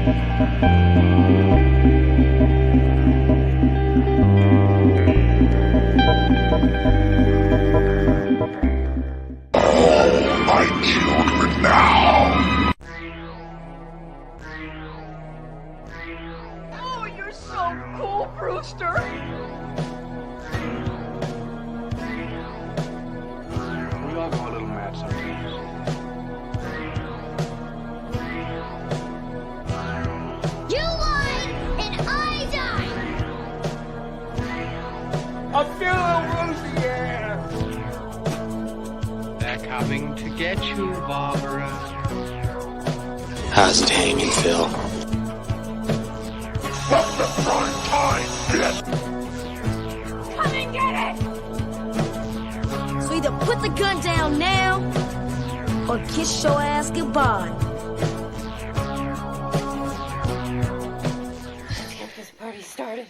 My children now. Oh, you're so cool, Brewster. We all go a little mad sometimes. You lied and I died. I feel a little woozy, yeah. They're coming to get you, Barbara. How's it hanging, Phil? From the front time, bitch. Come and get it. So either put the gun down now or kiss your ass goodbye. Let's get this party started.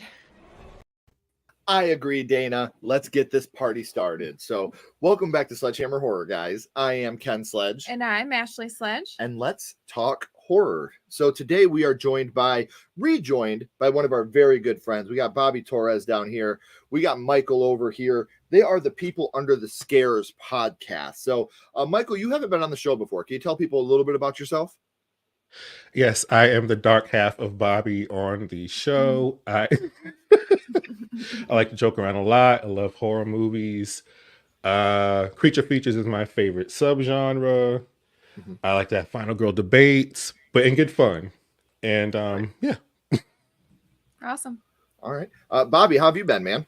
I agree, Dana. Let's get this party started. So, welcome back to Sledgehammer Horror, guys. I am Ken Sledge. And I'm Ashley Sledge. And let's talk horror. So, today we are rejoined by one of our very good friends. We got Bobby Torrez down here. We got Michael over here. They are the People Under the Scares podcast. So, Michael, you haven't been on the show before. Can you tell people a little bit about yourself? Yes, I am the dark half of Bobby on the show. I like to joke around a lot. I love horror movies. Creature features is my favorite subgenre. Mm-hmm. I like to have final girl debates, but in good fun. And yeah. Awesome. All right. Bobby, how have you been, man?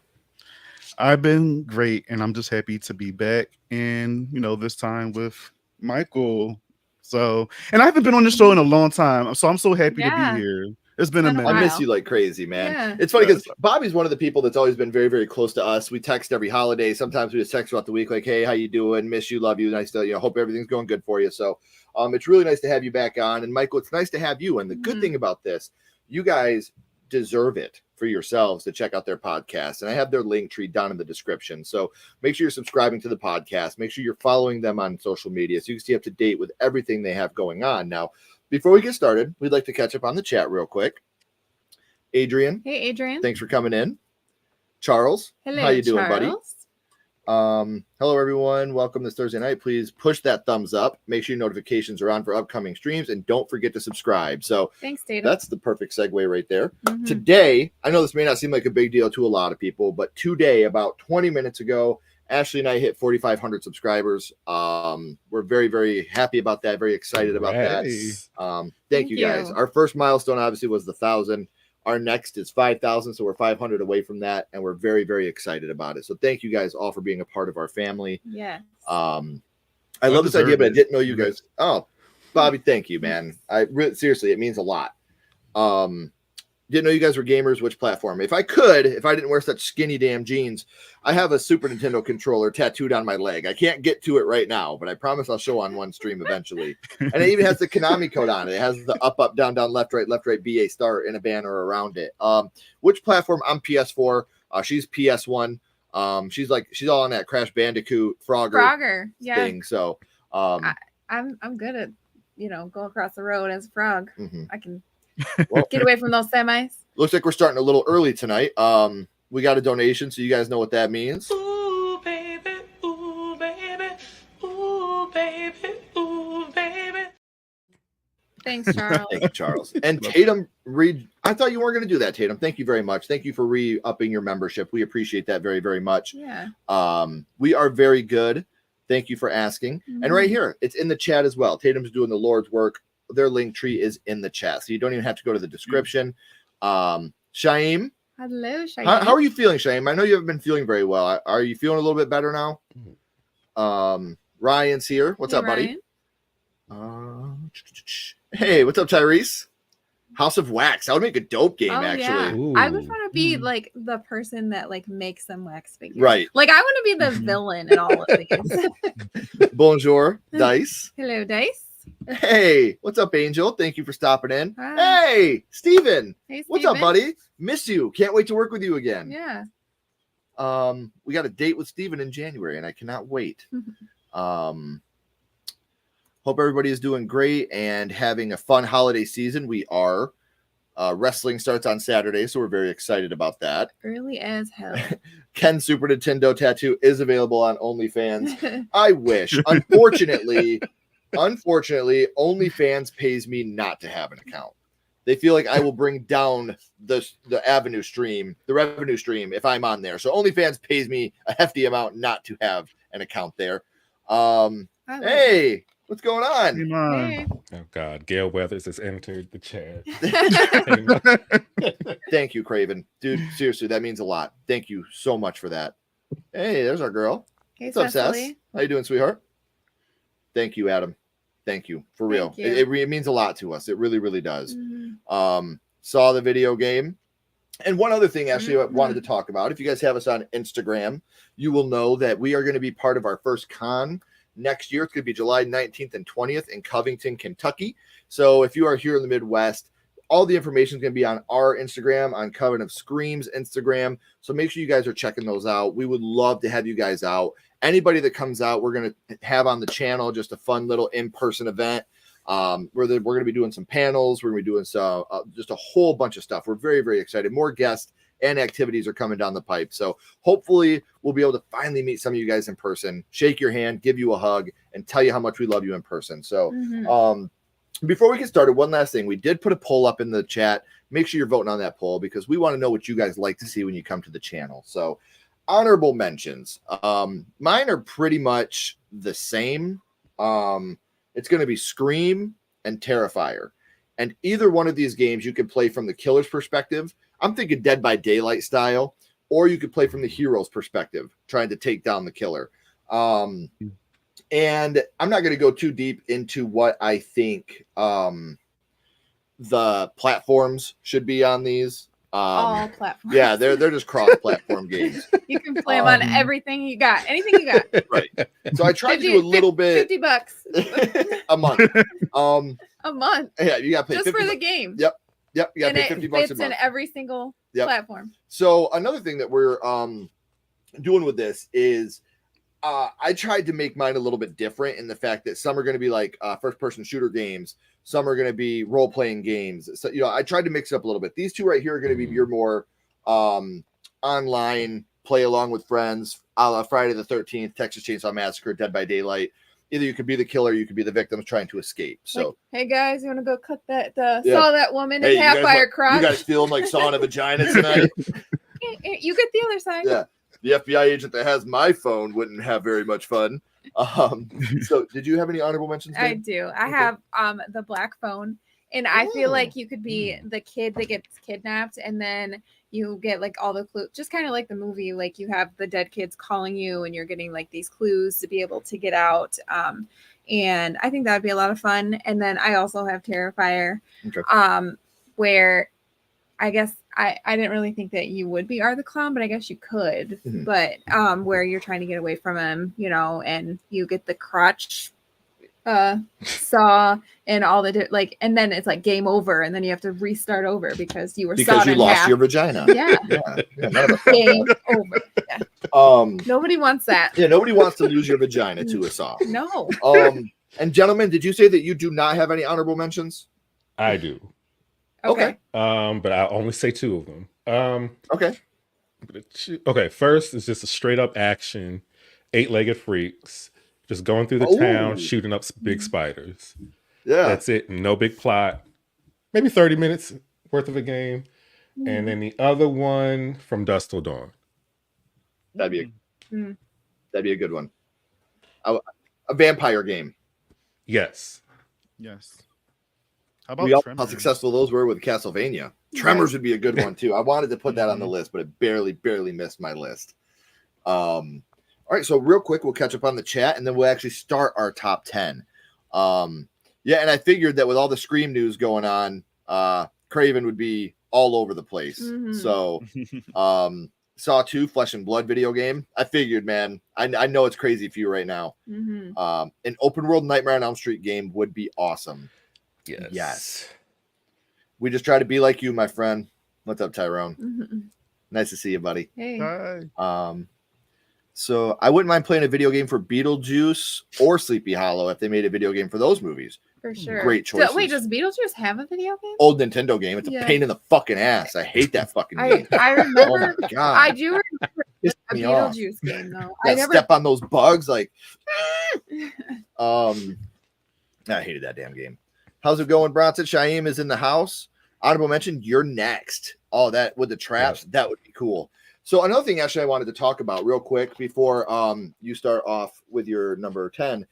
I've been great, and I'm just happy to be back. And, this time with Michael. So, and I haven't been on the show in a long time, so I'm so happy to be here. It's been a minute. I miss you like crazy, man. Yeah. It's funny because Bobby's one of the people that's always been very, very close to us. We text every holiday. Sometimes we just text throughout the week, like, "Hey, how you doing? Miss you, love you. Nice to, hope everything's going good for you." So, it's really nice to have you back on. And Michael, it's nice to have you. And the good thing about this, you guys deserve it for yourselves to check out their podcast. And I have their link tree down in the description. So make sure you're subscribing to the podcast. Make sure you're following them on social media so you can stay up to date with everything they have going on. Now, before we get started, we'd like to catch up on the chat real quick. Adrian. Hey, Adrian. Thanks for coming in. Charles. Hello, how you doing, buddy? Charles. Hello, everyone. Welcome this Thursday night. Please push that thumbs up. Make sure your notifications are on for upcoming streams, and don't forget to subscribe. So Thanks, Data. that's the perfect segue right there. Mhm. Today, I know this may not seem like a big deal to a lot of people, but today, about 20 minutes ago, Ashley and I hit 4,500 subscribers. We're very, very happy about that. Very excited about that. Thank you guys. Our first milestone obviously was the 1,000. Our next is 5,000, so we're 500 away from that, and we're very, very excited about it. So thank you guys all for being a part of our family. Yeah. I love this idea, but I didn't know you guys. Oh, Bobby, thank you, man. Seriously, it means a lot. Didn't know you guys were gamers. Which platform? If I didn't wear such skinny damn jeans, I have a Super Nintendo controller tattooed on my leg. I can't get to it right now, but I promise I'll show on one stream eventually. And it even has the Konami code on it. It has the up, up, down, down, left, right, BA start in a banner around it. Which platform? I'm PS4. She's PS1. She's all on that Crash Bandicoot Frogger thing. So I'm good at going across the road as a frog. Mm-hmm. I can get away from those semis. Looks like we're starting a little early tonight. We got a donation, so you guys know what that means. Ooh, baby, ooh, baby, ooh, baby, ooh, baby. Thanks, Charles. Thank you, Charles. And Tatum, I thought you weren't going to do that, Tatum. Thank you very much. Thank you for re-upping your membership. We appreciate that very, very much. Yeah. We are very good. Thank you for asking. Mm-hmm. And right here, it's in the chat as well. Tatum's doing the Lord's work. Their link tree is in the chat, so you don't even have to go to the description. Shaim. Hello, Shaim. How are you feeling, Shaim? I know you haven't been feeling very well. Are you feeling a little bit better now? Ryan's here. What's up, buddy? Hey, what's up, Tyrese? House of Wax. That would make a dope game, actually. Yeah. I would want to be like the person that makes them wax figures. Right. Like I want to be the villain in all of these. Bonjour, Dice. Hello, Dice. Hey, what's up, Angel? Thank you for stopping in. Hi. Hey, Steven. Hey, what's up, buddy? Miss you. Can't wait to work with you again. Yeah. We got a date with Steven in January, and I cannot wait. Hope everybody is doing great and having a fun holiday season. We are. Wrestling starts on Saturday, so we're very excited about that. Early as hell. Ken's Super Nintendo tattoo is available on OnlyFans. I wish. Unfortunately, OnlyFans pays me not to have an account. They feel like I will bring down the revenue stream if I'm on there. So OnlyFans pays me a hefty amount not to have an account there. Hey, what's going on? Hey. Oh God, Gail Weathers has entered the chat. Thank you, Craven. Dude, seriously, that means a lot. Thank you so much for that. Hey, there's our girl. Hey, What's up, Sess? Cecily. How you doing, sweetheart? Thank you, Adam. Thank you. For real. Thank you. It means a lot to us. It really, really does. Mhm. Saw the video game. And one other thing, actually, I wanted to talk about. If you guys have us on Instagram, you will know that we are going to be part of our first con next year. It's going to be July 19th and 20th in Covington, Kentucky. So if you are here in the Midwest, all the information is going to be on our Instagram, on Coven of Screams Instagram. So make sure you guys are checking those out. We would love to have you guys out. Anybody that comes out, we're going to have on the channel just a fun little in-person event. We're going to be doing some panels. We're going to be doing some just a whole bunch of stuff. We're very, very excited. More guests and activities are coming down the pipe. So hopefully we'll be able to finally meet some of you guys in person, shake your hand, give you a hug, and tell you how much we love you in person. So before we get started, one last thing. We did put a poll up in the chat. Make sure you're voting on that poll because we want to know what you guys like to see when you come to the channel. So honorable mentions. Mine are pretty much the same. It's going to be Scream and Terrifier. And either one of these games you can play from the killer's perspective. I'm thinking Dead by Daylight style, or you could play from the hero's perspective, trying to take down the killer. And I'm not going to go too deep into what I think the platforms should be on these. All platforms. Yeah, they're just cross-platform games. You can play them on everything you got. Anything you got. Right. So I tried to do a little bit. $50 a month. a month. Yeah, you got to pay just 50 for the game. Yep. You got to And pay it $50 a fits month. in every single platform. So another thing that we're doing with this is I tried to make mine a little bit different in the fact that some are going to be like first-person shooter games. Some are going to be role-playing games. So, I tried to mix it up a little bit. These two right here are going to be your more online play along with friends, a la Friday the 13th, Texas Chainsaw Massacre, Dead by Daylight. Either you could be the killer, you could be the victims trying to escape. So, like, hey guys, you want to go cut that? Saw that woman in you half guys by her want- crotch. You guys feeling like sawing a vagina tonight? You get the other side. Yeah. The FBI agent that has my phone wouldn't have very much fun. So did you have any honorable mentions, I babe? do. I have the black phone, and I feel like you could be the kid that gets kidnapped, and then you get like all the clues, just kind of like the movie. Like you have the dead kids calling you, and you're getting like these clues to be able to get out. And I think that would be a lot of fun. And then I also have Terrifier, where I guess I didn't really think that you would be Art the Clown, but I guess you could. Mhm. But where you're trying to get away from him, and you get the crotch saw and all the and then it's like game over, and then you have to restart over because you were sawed in lost half. your vagina. Yeah. None of us. Game over. Yeah. Nobody wants that. Yeah, nobody wants to lose your vagina to a saw. No. And gentlemen, did you say that you do not have any honorable mentions? I do. Okay. But I'll only say two of them. Okay. Okay, first is just a straight up action, 8-legged freaks, just going through the town, shooting up big spiders. Yeah. That's it. No big plot. Maybe 30 minutes worth of a game. And then the other one, From Dusk Till Dawn. That'd be a good one. A vampire game. Yes. Yes. How about We all know Tremors? how successful those were with Castlevania. Tremors would be a good one too. I wanted to put that on the list, but it barely missed my list. All right, so real quick, we'll catch up on the chat, and then we'll actually start our top 10. Yeah, and I figured that with all the Scream news going on, Craven would be all over the place. So, Saw 2, Flesh and Blood video game. I figured, man, I know it's crazy for you right now. An open world Nightmare on Elm Street game would be awesome. Yes. We just try to be like you, my friend. What's up, Tyrone? Nice to see you, buddy. Hey. Hi. So I wouldn't mind playing a video game for Beetlejuice or Sleepy Hollow if they made a video game for those movies. For sure. Great choices. Wait, does Beetlejuice have a video game? Old Nintendo game. It's a pain in the fucking ass. I hate that fucking game. I remember. Oh my God. I do remember Pissed a me off. Beetlejuice game though. That I never. step on those bugs, like I hated that damn game. How's it going, Bronson? Shaim is in the house. Honorable mention, you're next. Oh, that with the traps, that would be cool. So another thing actually I wanted to talk about real quick before you start off with your number 10.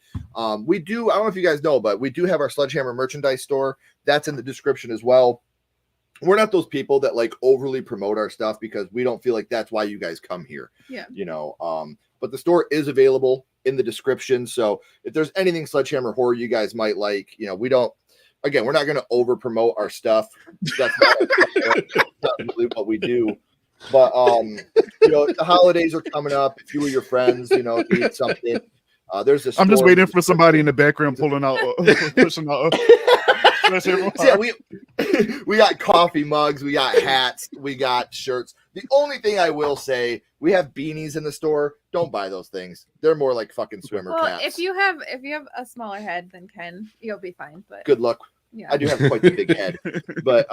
We do, I don't know if you guys know, but we do have our Sledgehammer merchandise store. That's in the description as well. We're not those people that like overly promote our stuff because we don't feel like that's why you guys come here. Yeah. You know, but the store is available in the description. So if there's anything Sledgehammer horror you guys might like, you know, we don't, again, we're not going to over promote our stuff. That's not really what we do. But you know, the holidays are coming up. If you or your friends, you know, need something, there's this. I'm just waiting for somebody in the background pulling out, pushing out. Yeah, we got coffee mugs, we got hats, we got shirts. The only thing I will say, we have beanies in the store. Don't buy those things. They're more like fucking swimmer caps. If you have a smaller head than Ken, you'll be fine. But good luck. Yeah, I do have quite the big head, but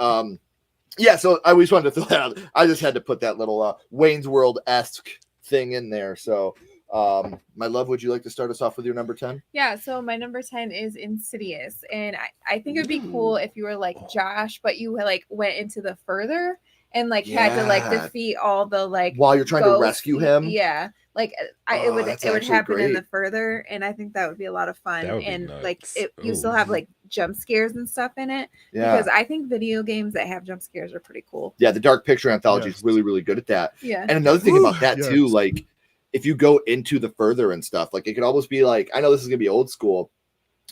yeah. So I always wanted to throw that out. I just had to put that little Wayne's World-esque thing in there. So. My love, would you like to start us off with your number 10? Yeah, so my number 10 is Insidious. And I think it'd be cool if you were like Josh, but you like went into the further and like had to like defeat all the like while you're trying to rescue him. Yeah. Like it would happen great. in the further, and I think that would be a lot of fun. And like you Ooh. still have like jump scares and stuff in it. Yeah. Because I think video games that have jump scares are pretty cool. Yeah, the Dark Picture Anthology is really, really good at that. Yeah. And another thing about that too, like if you go into the further and stuff, like it could almost be like, I know this is gonna be old school,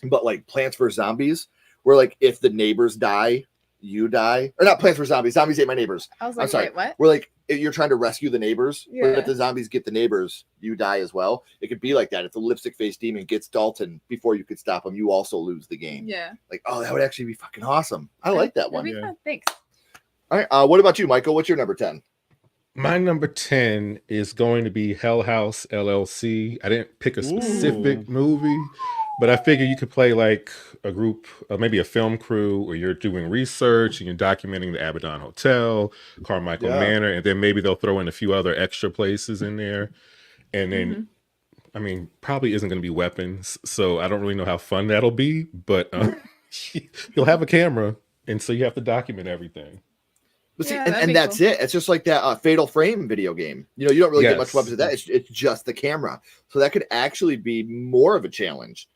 but like Plants vs. Zombies, where like if the neighbors die, you die. Or not Plants vs. Zombies, Zombies Ate My Neighbors. I was like, wait, what? Where like if you're trying to rescue the neighbors, but Yeah. if the zombies get the neighbors, you die as well. It could be like that. If the lipstick face demon gets Dalton before you could stop him, you also lose the game. Yeah. Like, oh, that would actually be fucking awesome. I like that one. That'd be fun. Thanks. All right. What about you, Michael? What's your number 10? My number 10 is going to be Hell House LLC. I didn't pick a specific movie, but I figure you could play like a group, maybe a film crew, where you're doing research and you're documenting the Abaddon Hotel, Carmichael Manor, and then maybe they'll throw in a few other extra places in there. And then, I mean, probably isn't going to be weapons, so I don't really know how fun that'll be, but you'll have a camera, and so you have to document everything. But see, Yeah, and that's it. It's just like that Fatal Frame video game. You know, you don't really get much weapons of that. It's just the camera. So that could actually be more of a challenge.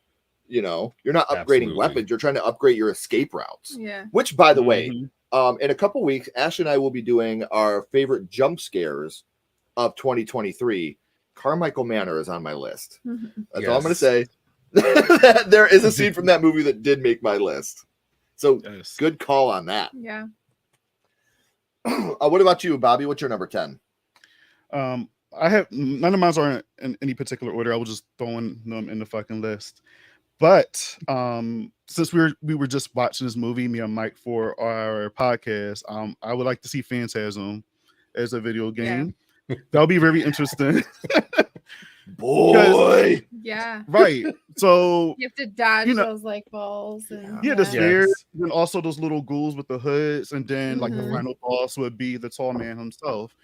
You know, you're not upgrading weapons. You're trying to upgrade your escape routes. Yeah. Which, by the way, in a couple weeks, Ashley and I will be doing our favorite jump scares of 2023. Carmichael Manor is on my list. That's all I'm going to say. There is a scene from that movie that did make my list. So good call on that. Yeah. What about you, Bobby? What's your number 10? I have none of mine are in any particular order. I was just throwing them in the fucking list. But since we were just watching this movie, me and Mike, for our podcast, I would like to see Phantasm as a video game. Yeah. That'll be very interesting. Boy. Yeah. Right. So you have to dodge those like balls and the spheres, and also those little ghouls with the hoods, and then like the final boss would be the tall man himself.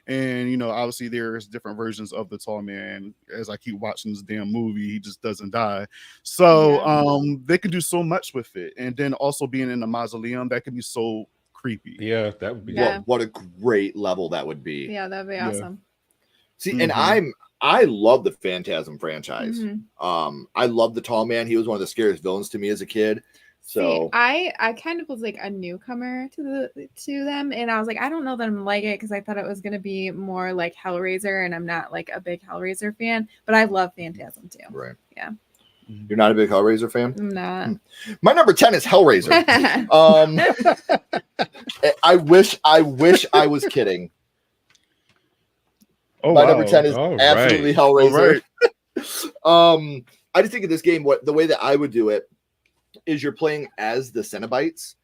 And you know, obviously there's different versions of the tall man. As I keep watching this damn movie, he just doesn't die. So they can do so much with it. And then also being in a mausoleum, that could be so creepy. Yeah, that would be what a great level that would be. Yeah, that'd be awesome. See, and I love the Phantasm franchise. I love the tall man. He was one of the scariest villains to me as a kid. So see, I kind of was like a newcomer to them, and I was like, I don't know that I'm like it because I thought it was gonna be more like Hellraiser, and I'm not like a big Hellraiser fan, but I love Phantasm too. Right. Yeah. You're not a big Hellraiser fan? I'm not. My number 10 is Hellraiser. I wish I was kidding. My number 10 is absolutely Hellraiser. I just think of this game, the way that I would do it is you're playing as the Cenobites,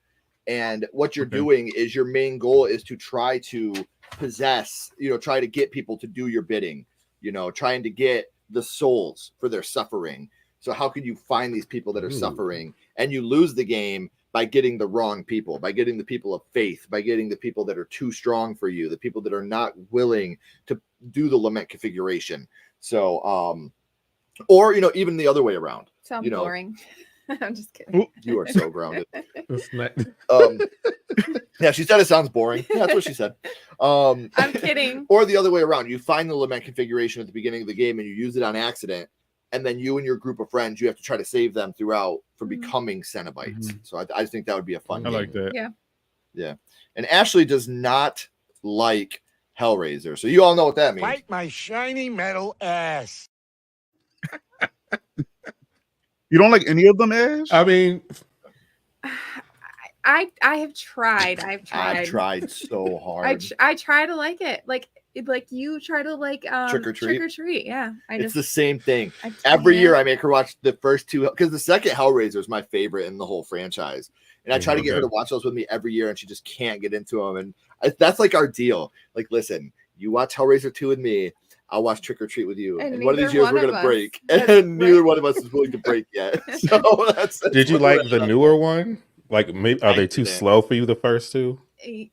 and what you're doing is your main goal is to try to possess, try to get people to do your bidding. you know, trying to get the souls for their suffering. So how can you find these people that are suffering? And you lose the game by getting the wrong people, by getting the people of faith, by getting the people that are too strong for you, the people that are not willing to do the lament configuration. So, or, you know, even the other way around. Sounds you know, boring. I'm just kidding. You are so grounded. It's not- Yeah, she said it sounds boring. Yeah, that's what she said. I'm kidding. Or the other way around. You find the lament configuration at the beginning of the game and you use it on accident. And then you and your group of friends, you have to try to save them throughout from becoming Cenobites. So I just think that would be a fun I game. like that. Yeah. Yeah. And Ashley does not like Hellraiser. So you all know what that means. Bite my shiny metal ass. You don't like any of them, Ash? I mean, I have tried. I've tried so hard. I try to like it. Like you try to like Trick or Treat. Trick or Treat. Yeah. It's the same thing. I Every can't. year I make her watch the first two because the second Hellraiser is my favorite in the whole franchise. And I try to get her to watch those with me every year, and she just can't get into them. And that's like our deal. Like, listen, you watch Hellraiser 2 with me, I'll watch Trick or Treat with you. And one of these years we're gonna break. And neither one of us is willing to break yet. So that's did you like the newer one? Like, maybe are they too slow for you? The first two?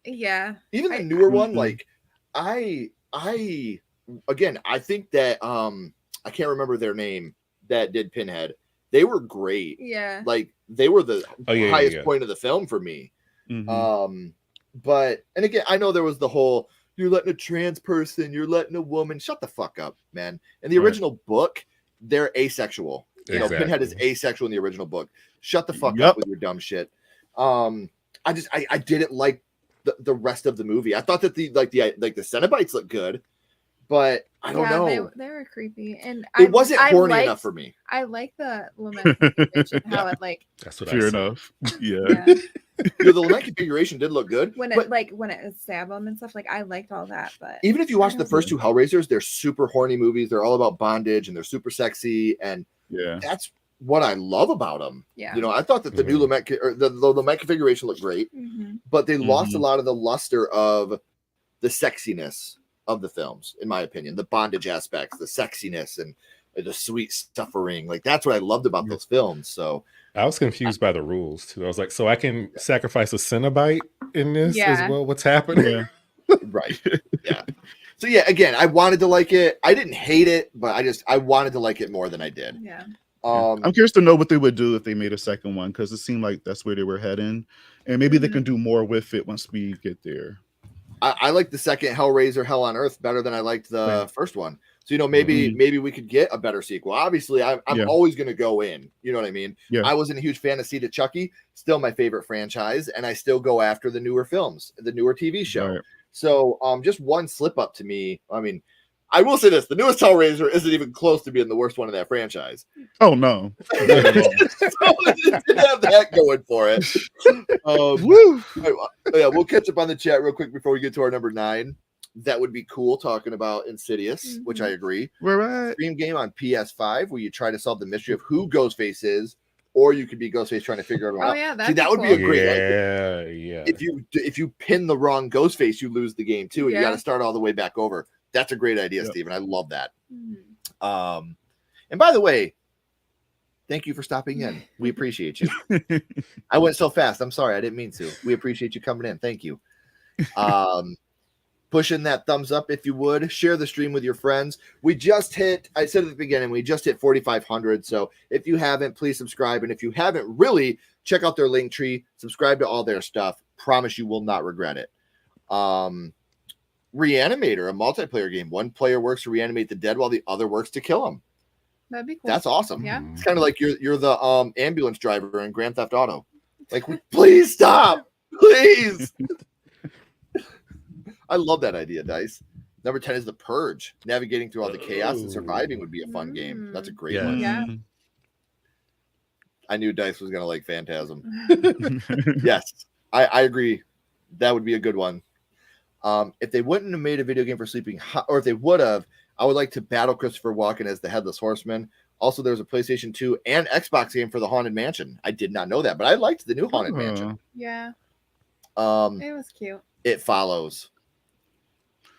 Yeah. Even the newer one, like I think that I can't remember their name that did Pinhead. They were great. Yeah. Like they were the highest yeah. point of the film for me. But and again, I know there was the whole you're letting a trans person, you're letting a woman. Shut the fuck up, man. In the original book, they're asexual. You know, Pinhead is asexual in the original book. Shut the fuck up with your dumb shit. I didn't like the rest of the movie. I thought that the Cenobites looked good, but I don't know. They were creepy, and it wasn't horny enough for me. I like the lament configuration, how it like. That's what Fair I said. enough. Yeah. The lament configuration did look good. When it would stab them and stuff, like I liked all that. But even if you watch the first two Hellraisers, they're super horny movies. They're all about bondage and they're super sexy, and that's what I love about them. Yeah. You know, I thought that the new lament or the lament configuration looked great, but they lost a lot of the luster of the sexiness of the films, in my opinion. The bondage aspects, the sexiness, and the sweet suffering. Like that's what I loved about those films. So I was confused by the rules too. I was like, so I can sacrifice a Cenobite in this as well? What's happening? Right. Yeah. So yeah, again, I wanted to like it. I didn't hate it, but I wanted to like it more than I did. Yeah. I'm curious to know what they would do if they made a second one, because it seemed like that's where they were heading, and maybe they can do more with it once we get there. I like the second Hellraiser, Hell on Earth, better than I liked the first one. So you know, maybe we could get a better sequel. Obviously, I'm always going to go in. You know what I mean? Yeah. I wasn't a huge fan of Seed of Chucky, still my favorite franchise, and I still go after the newer films, the newer TV show. Right. So just one slip up to me. I mean, I will say this: the newest Hellraiser isn't even close to being the worst one in that franchise. Oh no, So it didn't have that going for it. Woo! Yeah, we'll catch up on the chat real quick before we get to our number 9. That would be cool, talking about Insidious, which I agree. We're right. Stream game on PS5 where you try to solve the mystery of who Ghostface is, or you could be Ghostface trying to figure it out. Oh yeah, that would be a great idea. Yeah. If you pin the wrong Ghostface, you lose the game too, and you got to start all the way back over. That's a great idea, Steven. I love that. And by the way, thank you for stopping in. We appreciate you. I went so fast. I'm sorry. I didn't mean to. We appreciate you coming in. Thank you. Pushing that thumbs up if you would. Share the stream with your friends. We just hit, I said at the beginning, we just hit 4,500. So if you haven't, please subscribe. And if you haven't, really check out their link tree. Subscribe to all their stuff. Promise you will not regret it. Reanimator, a multiplayer game. One player works to reanimate the dead while the other works to kill them. That'd be cool. That's awesome. Yeah. It's kind of like you're the ambulance driver in Grand Theft Auto. Like, please stop. Please. I love that idea, Dice. Number 10 is The Purge. Navigating through all the chaos and surviving would be a fun game. That's a great one. Yeah. I knew Dice was going to like Phantasm. Yes, I agree. That would be a good one. If they wouldn't have made a video game for Sleeping or if they would have, I would like to battle Christopher Walken as the Headless Horseman. Also, there's a PlayStation 2 and Xbox game for the Haunted Mansion. I did not know that, but I liked the new Haunted Mansion. Yeah. It was cute. It Follows.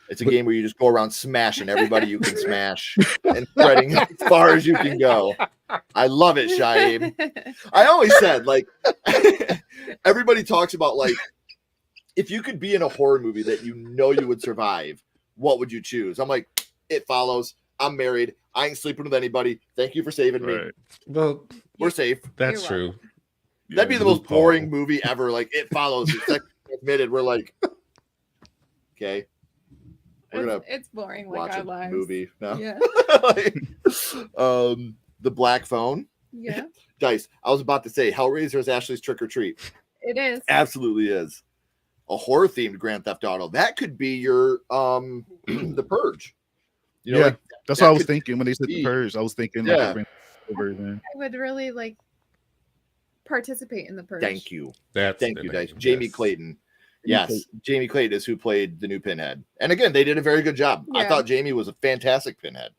It's a game where you just go around smashing everybody you can smash and spreading as far as you can go. I love it, Shaib. I always said, like, everybody talks about, like, if you could be in a horror movie that you know you would survive, what would you choose? I'm like, It Follows. I'm married. I ain't sleeping with anybody. Thank you for saving me. Well, we're safe. That's true. That'd be the most boring movie ever. Like, It Follows. It's like admitted. We're like, okay. It's boring like watch our a lives. movie. No. Yeah. Like, The Black Phone. Yeah. Dice. I was about to say Hellraiser is Ashley's Trick or Treat. It is. Absolutely is. A horror themed Grand Theft Auto. That could be your The Purge. You know, like, that's what I was thinking when they said The Purge. I was thinking like a Grand Theft version. I would really like participate in The Purge. Thank you. Thank you, Dice. Jamie Clayton. Yes, Jamie Clayton is who played the new Pinhead. And again, they did a very good job. Yeah. I thought Jamie was a fantastic Pinhead.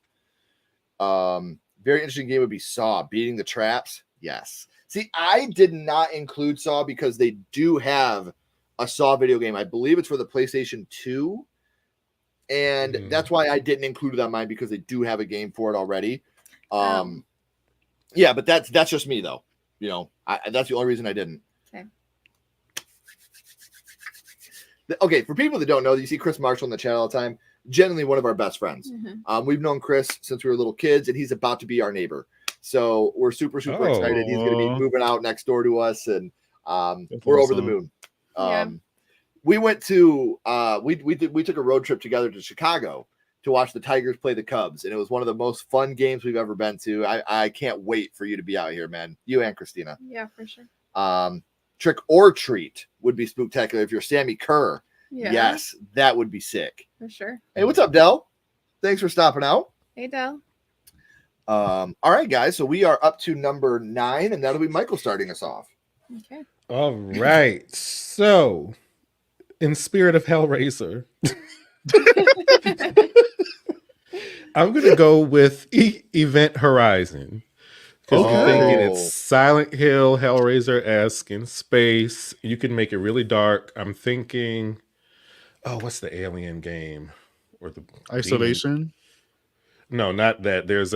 Very interesting game would be Saw, Beating the Traps. Yes. See, I did not include Saw because they do have a Saw video game. I believe it's for the PlayStation 2. And that's why I didn't include it on mine, because they do have a game for it already. Yeah, but that's just me though. You know, that's the only reason I didn't. Okay, for people that don't know, you see Chris Marshall in the chat all the time. Generally one of our best friends. We've known Chris since we were little kids, and he's about to be our neighbor. So we're super excited. He's going to be moving out next door to us, and we're over the moon. We went to we took a road trip together to Chicago to watch the Tigers play the Cubs, and it was one of the most fun games we've ever been to. I can't wait for you to be out here, man. You and Christina. Yeah, for sure. Trick or Treat would be spooktacular if you're Sammy Kerr. Yeah. Yes, that would be sick. For sure. Hey, what's up, Del? Thanks for stopping out. Hey, Del. All right, guys. So we are up to number 9, and that'll be Michael starting us off. Okay. All right. So, in spirit of Hellraiser, I'm going to go with Event Horizon. Because I'm thinking it's Silent Hill, Hellraiser-esque in space. You can make it really dark. I'm thinking, what's the alien game? Or the Isolation? No, not that. There's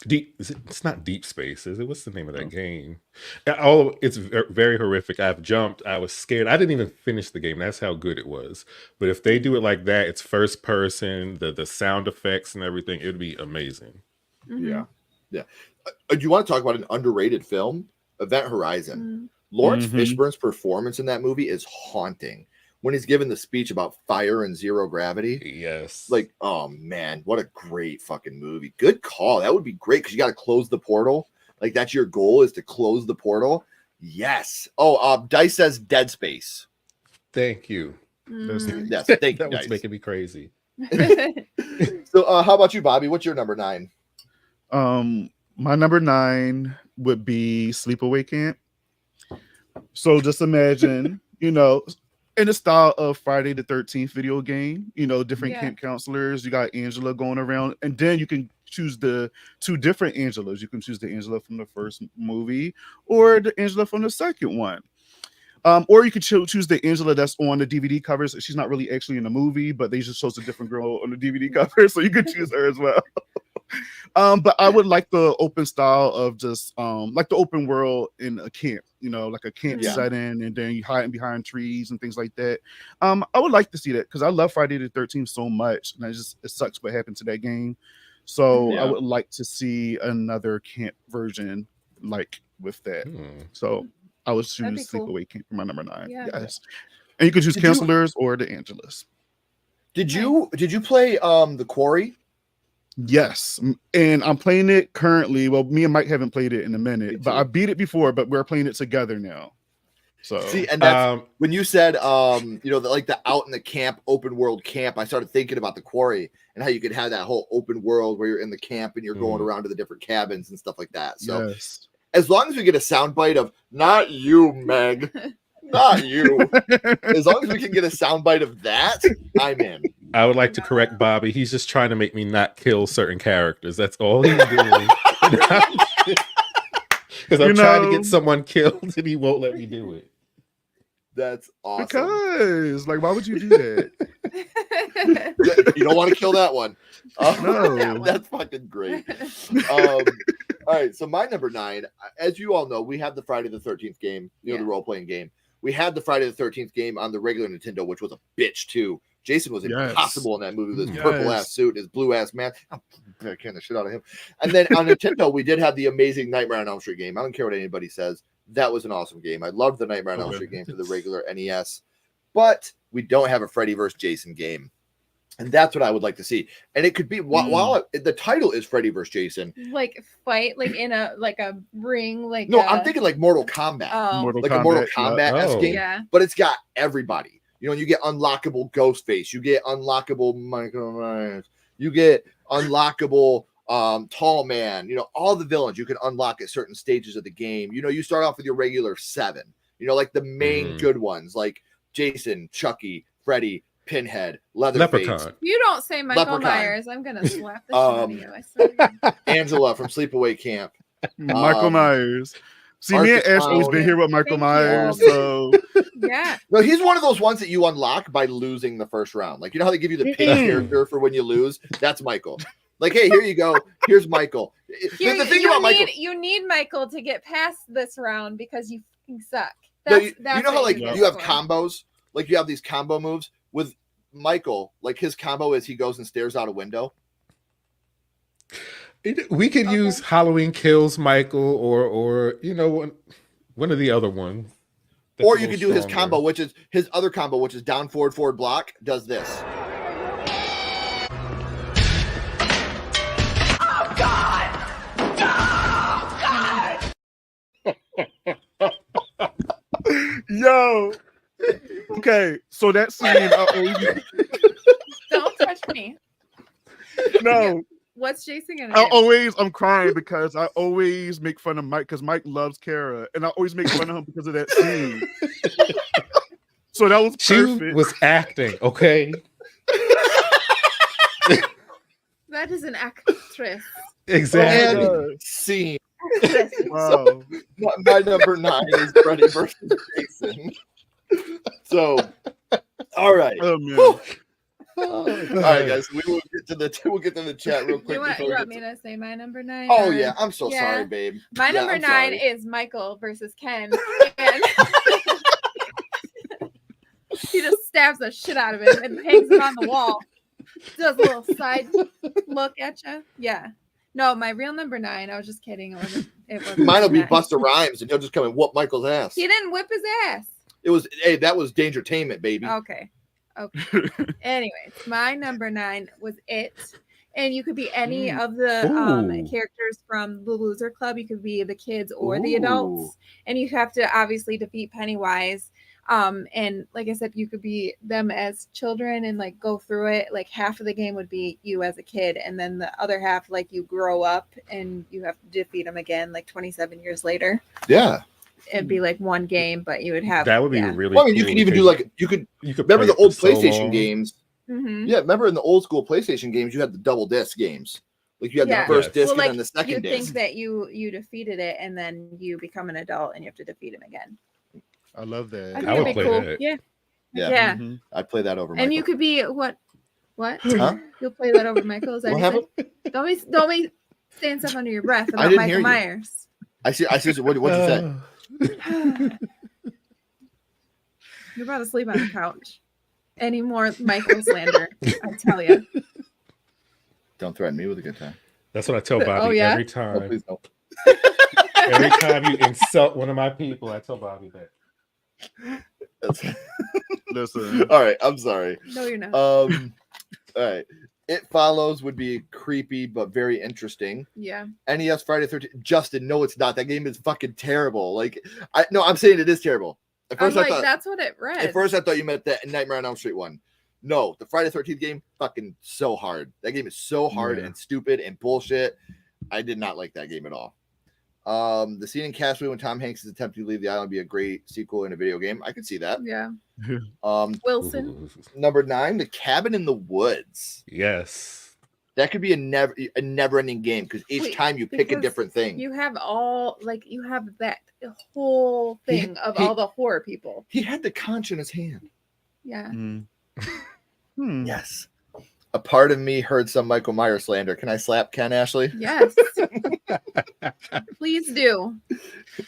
it's not Deep Space, is it? What's the name of that game? It's very horrific. I've jumped. I was scared. I didn't even finish the game. That's how good it was. But if they do it like that, it's first person, the sound effects and everything, it would be amazing. Yeah. Do you want to talk about an underrated film? Event Horizon. Lawrence Fishburne's performance in that movie is haunting. When he's given the speech about fire and zero gravity. Yes. Like, oh man, what a great fucking movie. Good call. That would be great because you got to close the portal. Like, that's your goal, is to close the portal. Yes. Dice says Dead Space. Thank you. Yes, thank you, That was Dice. making me crazy. So how about you, Bobby? What's your number 9? My number 9 would be Sleepaway Camp. So just imagine, in the style of Friday the 13th video game, different camp counselors. You got Angela going around, and then you can choose the 2 different Angelas. You can choose the Angela from the first movie or the Angela from the second one. Or you could choose the Angela that's on the DVD covers. She's not really actually in the movie, but they just chose a different girl on the DVD cover, so you could choose her as well. But I would like the open style of just like the open world in a camp, like a camp setting, and then you hiding behind trees and things like that. I would like to see that because I love Friday the 13th so much, and it sucks what happened to that game. So I would like to see another camp version like with that. So I would choose Sleepaway Camp for my number 9. Yeah. Yes, and you could choose counselors or the Angelas. Did you play The Quarry? Yes, and I'm playing it currently. Well, me and Mike haven't played it in a minute, but I beat it before, but we're playing it together now. So see, and that's when you said like the out in the camp, open world camp, I started thinking about The Quarry and how you could have that whole open world where you're in the camp and you're going around to the different cabins and stuff like that. So as long as we get a soundbite of "Not you, Meg," not you, as long as we can get a soundbite of that, I'm in. I would like to correct Bobby. He's just trying to make me not kill certain characters. That's all he's doing. Because I'm trying to get someone killed and he won't let me do it. That's awesome. Because, like, why would you do that? You don't want to kill that one. No. That's fucking great. All right, so my number 9, as you all know, we have the Friday the 13th game, the role-playing game. We had the Friday the 13th game on the regular Nintendo, which was a bitch too. Jason was impossible in that movie with his purple-ass suit, his blue-ass mask. I'm scaring the shit out of him. And then on Nintendo, we did have the amazing Nightmare on Elm Street game. I don't care what anybody says. That was an awesome game. I loved the Nightmare on Elm Street game for the regular NES. But we don't have a Freddy vs. Jason game. And that's what I would like to see. And it could be while the title is Freddy vs. Jason. Like fight like in a ring like no, I'm thinking like Mortal Kombat. Oh. A Mortal Kombat game. Yeah. But it's got everybody. You know, you get unlockable Ghostface, you get unlockable Michael Myers, you get unlockable Tall Man, you know, all the villains you can unlock at certain stages of the game. You know, you start off with your regular 7, you know, like the main good ones, like Jason, Chucky, Freddy, Pinhead, Leatherface. Leprechaun. You don't say Michael Myers, I'm gonna slap the shit out of you. I swear. Angela from Sleepaway Camp. Michael Myers. See, Art me the and Ashley's Clown. been here with Michael Thank Myers, you. so Yeah. No, he's one of those ones that you unlock by losing the first round. Like, you know how they give you the pin character for when you lose? That's Michael. Like, hey, here you go. Here's Michael. The thing about Michael, you need Michael to get past this round because you fucking suck. you know how like you have combos, like you have these combo moves with Michael. Like his combo is he goes and stares out a window. We could use Halloween Kills Michael or you know one of the other ones. Or you could do his combo, which is his other combo, which is down, forward, block, does this. Oh, God! Oh, God! yo. Okay, so that scene. Don't touch me. No. What's Jason gonna do? I'm crying because I always make fun of Mike because Mike loves Kara, and I always make fun of him because of that scene. So that was perfect. She was acting, okay? That is an actress. Exactly. And scene. Wow. So, my number 9 is Freddy versus Jason. So, all right. Oh man. All right, guys. We'll get to the chat real quick. You want me to say my number 9? Oh yeah, I'm so sorry, babe. My number 9 is Michael versus Ken, and he just stabs the shit out of him and hangs him on the wall. Does a little side look at you. Yeah. No, my real number 9. I was just kidding. It wasn't Mine will be that. Busta Rhymes, and he'll just come and whoop Michael's ass. He didn't whip his ass. That was Dangertainment, baby. Okay. Anyways, my number 9 was It. And you could be any of the characters from the Loser Club. You could be the kids or the adults. And you have to obviously defeat Pennywise. And like I said, you could be them as children and like go through it. Like half of the game would be you as a kid, and then the other half, like you grow up and you have to defeat them again, like 27 years later. Yeah. It'd be like one game, but you would have that would be really. Well, I mean, you cool can even do like you could remember the old PlayStation games. Mm-hmm. Yeah, remember in the old school PlayStation games, you had the double disc games. Like you had the first disc and then the second you disc. think that you defeated it, and then you become an adult and you have to defeat him again. I love that. I would play that. Yeah. Yeah. Mhm. I'd play that over. Michael. And you could be what? Huh? You'll play that over Michael? Is that What anything? happened? Don't be saying stuff under your breath I about didn't hear Michael you. Myers. I see. What'd you say? You're about to sleep on the couch. Any more Michael slander, I tell you. Don't threaten me with a good time. That's what I tell Bobby Oh, yeah? every No, time. please don't. Every time you insult one of my people, I tell Bobby that. Listen. All right, I'm sorry. No, you're not. All right. It Follows would be creepy but very interesting. Yeah. NES Friday 13th. Justin, no, it's not. That game is fucking terrible. I'm saying it is terrible. At first, I'm I like, thought. that's what it read. At first, I thought you meant that Nightmare on Elm Street one. No, the Friday 13th game, fucking so hard. That game is so hard and stupid and bullshit. I did not like that game at all. The scene in Castaway when Tom Hanks is attempting to leave the island would be a great sequel in a video game. I could see that. Yeah. Wilson. Number 9, The Cabin in the Woods. Yes. That could be a never-ending game because each time you pick a because different thing. You have you have that whole thing of all the horror people. He had the conch in his hand. Yeah. Yes. A part of me heard some Michael Myers slander. Can I slap Ken, Ashley? Yes. Please do.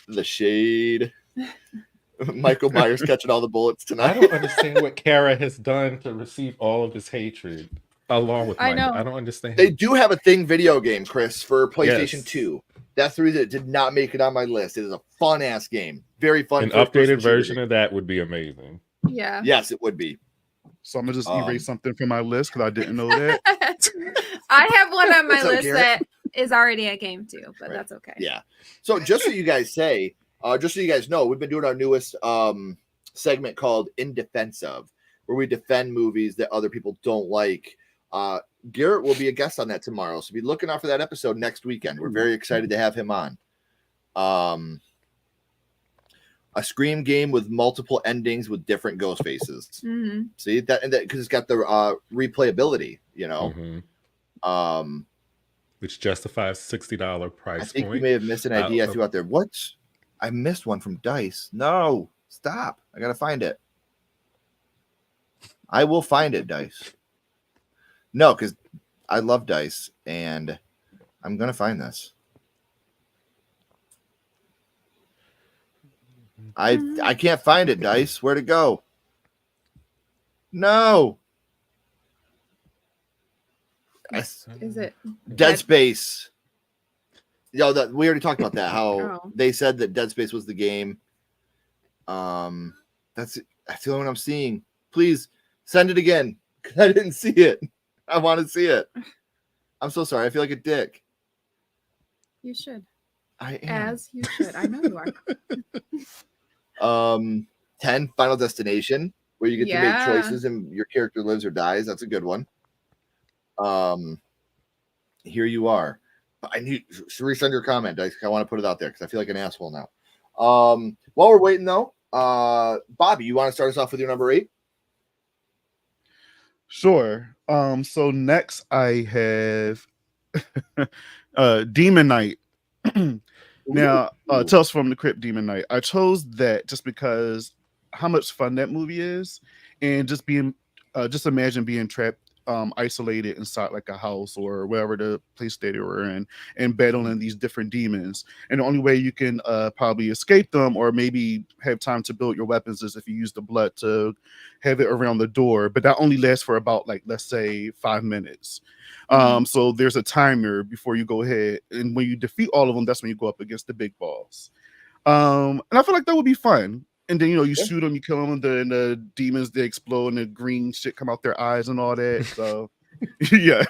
The shade. Michael Myers catching all the bullets tonight. I don't understand what Kara has done to receive all of this hatred along with I Mike. know. I don't understand. They do have a Thing video game, Chris, for PlayStation Yes. 2. That's the reason it did not make it on my list. It is a fun-ass game. Very fun. An first-person updated version shooter. of that would be amazing. Yeah. Yes, it would be. So I'm gonna just erase something from my list because I didn't know that. I have one on my What's up, list Garrett? that is already a game too, but Right. that's okay. Yeah. So just so you guys just so you guys know, we've been doing our newest segment called In Defense Of, where we defend movies that other people don't like. Garrett will be a guest on that tomorrow, so be looking out for that episode next weekend. We're very excited to have him on. A Scream game with multiple endings with different ghost faces. Mm-hmm. See that, and that because it's got the replayability, you know. Mhm. Which justifies $60 I price think point. you may have missed an idea I threw out there. What? I missed one from Dice. No, stop. I gotta find it. I will find it, Dice. No, because I love Dice, and I'm gonna find this. I can't find it, Dice. Where'd it go? No. Is it Dead Space. Yo, we already talked about that. How Oh. they said that Dead Space was the game. That's the only one I'm seeing. Please send it again. I didn't see it. I want to see it. I'm so sorry. I feel like a dick. You should. I am. As you should. I know you are. 10 Final Destination, where you get to Yeah. make choices and your character lives or dies. That's a good one. Here you are. I need to resend your comment, Dice. I want to put it out there because I feel like an asshole now. While we're waiting though, Bobby, you want to start us off with your number 8? Sure. So next I have Demon Knight. Now, Tales from the Crypt, Demon Knight. I chose that just because how much fun that movie is, and just imagine being trapped, isolated inside like a house or wherever the place that they were in, and battling these different demons. And the only way you can probably escape them, or maybe have time to build your weapons, is if you use the blood to have it around the door. But that only lasts for about, like, let's say 5 minutes. So there's a timer before you go ahead, and when you defeat all of them, that's when you go up against the big boss. And I feel like that would be fun. And then, you shoot them, you kill them, and the demons, they explode, and the green shit come out their eyes and all that. So, yeah.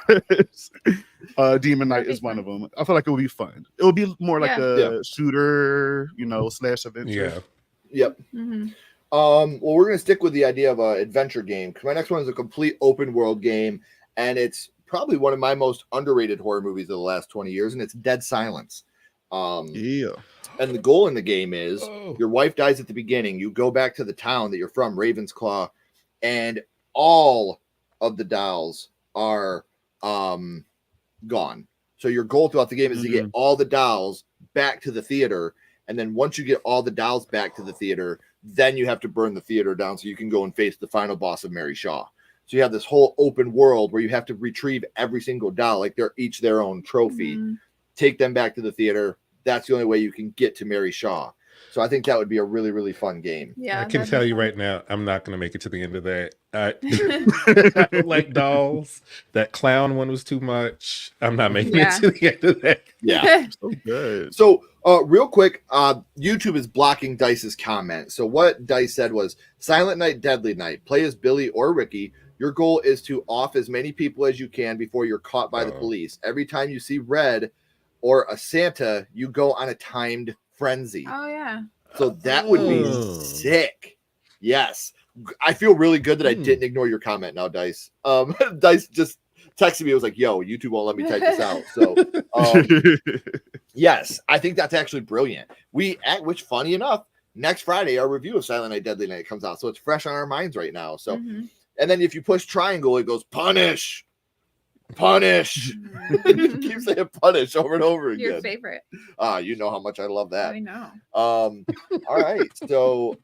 Demon Knight is one of them. I feel like it would be fun. It would be more like a shooter, slash adventure. Yeah. Yep. Mm-hmm. Well, we're going to stick with the idea of an adventure game, because my next one is a complete open world game, and it's probably one of my most underrated horror movies of the last 20 years, and it's Dead Silence. Yeah. And the goal in the game is your wife dies at the beginning. You go back to the town that you're from, Ravensclaw, and all of the dolls are gone. So your goal throughout the game is to get all the dolls back to the theater. And then once you get all the dolls back to the theater, then you have to burn the theater down so you can go and face the final boss of Mary Shaw. So you have this whole open world where you have to retrieve every single doll, like they're each their own trophy, take them back to the theater. That's the only way you can get to Mary Shaw. So I think that would be a really, really fun game. Yeah, I can tell you right now, I'm not going to make it to the end of that. I don't like dolls. That clown one was too much. I'm not making it to the end of that. Yeah. So good. So real quick, YouTube is blocking Dice's comment. So what Dice said was, Silent Night, Deadly Night. Play as Billy or Ricky. Your goal is to off as many people as you can before you're caught by the police. Every time you see red or a Santa, you go on a timed frenzy. Oh, yeah. So that would be sick. Yes. I feel really good that I didn't ignore your comment now, Dice. Dice just texted me. It was like, yo, YouTube won't let me type this out. So, yes, I think that's actually brilliant. Which, funny enough, next Friday, our review of Silent Night, Deadly Night comes out. So it's fresh on our minds right now. So, and then if you push triangle, it goes punish. Punish. You keep saying punish over and over Your again. favorite. You know how much I love that. I know. All right. So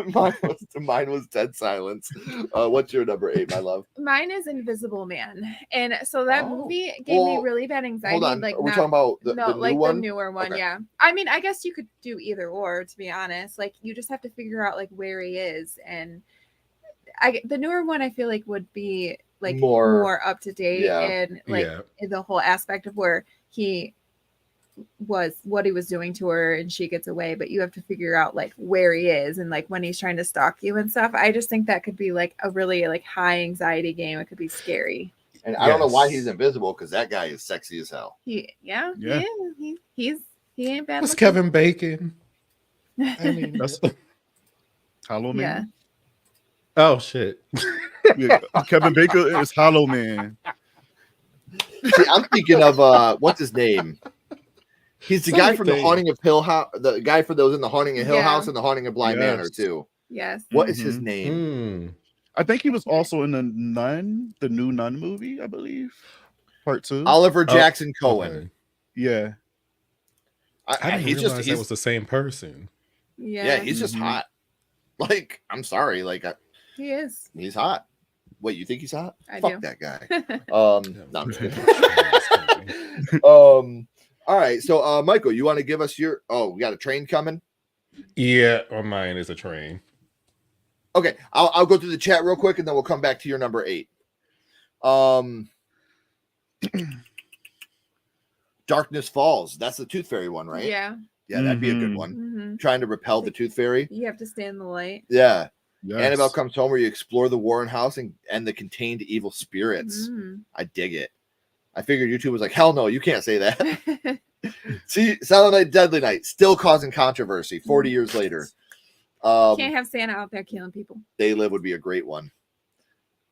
mine was Dead Silence. What's your number 8, my love? Mine is Invisible Man, and so that movie gave me Well, really bad anxiety. Hold on. Like, We're talking about the new like one? the newer one. Okay. Yeah. I mean, I guess you could do either or. To be honest, like you just have to figure out like where he is, and the newer one I feel like would be like more up to date and like the whole aspect of where he was what he was doing to her and she gets away, but you have to figure out like where he is and like when he's trying to stalk you and stuff. I just think that could be like a really like high anxiety game. It could be scary. And I don't know why he's invisible, because that guy is sexy as hell. He ain't bad. That's Kevin Bacon. I mean, that's Hollow Man. Yeah. Oh shit. Yeah, Kevin Bacon is Hollow Man. See, I'm thinking of what's his name? He's the guy from the Haunting of Hill House, the guy for those in the Haunting of Hill House and the Haunting of Bly Manor too. Yes. What is his name? I think he was also in the Nun, the new Nun movie, I believe. Part 2. Oliver Jackson Cohen. Okay. Yeah. I didn't realize that was the same person. Yeah, he's just hot. Like, I'm sorry, like he is. He's hot. Wait, you think he's hot? Fuck that guy. No, I'm just kidding. All right, so Michael, you want to give us your? Oh, we got a train coming. Yeah, on mine is a train. Okay, I'll go through the chat real quick, and then we'll come back to your number 8. Darkness Falls. That's the Tooth Fairy one, right? Yeah. Yeah, that'd be a good one. Trying to repel the Tooth Fairy. You have to stay in the light. Yeah. Yes. Annabelle Comes Home, where you explore the Warren house and the contained evil spirits. I dig it. I figured YouTube was like, hell no, you can't say that. See, Silent Night, Deadly Night, still causing controversy 40 years later. Can't have Santa out there killing people. They Live would be a great one.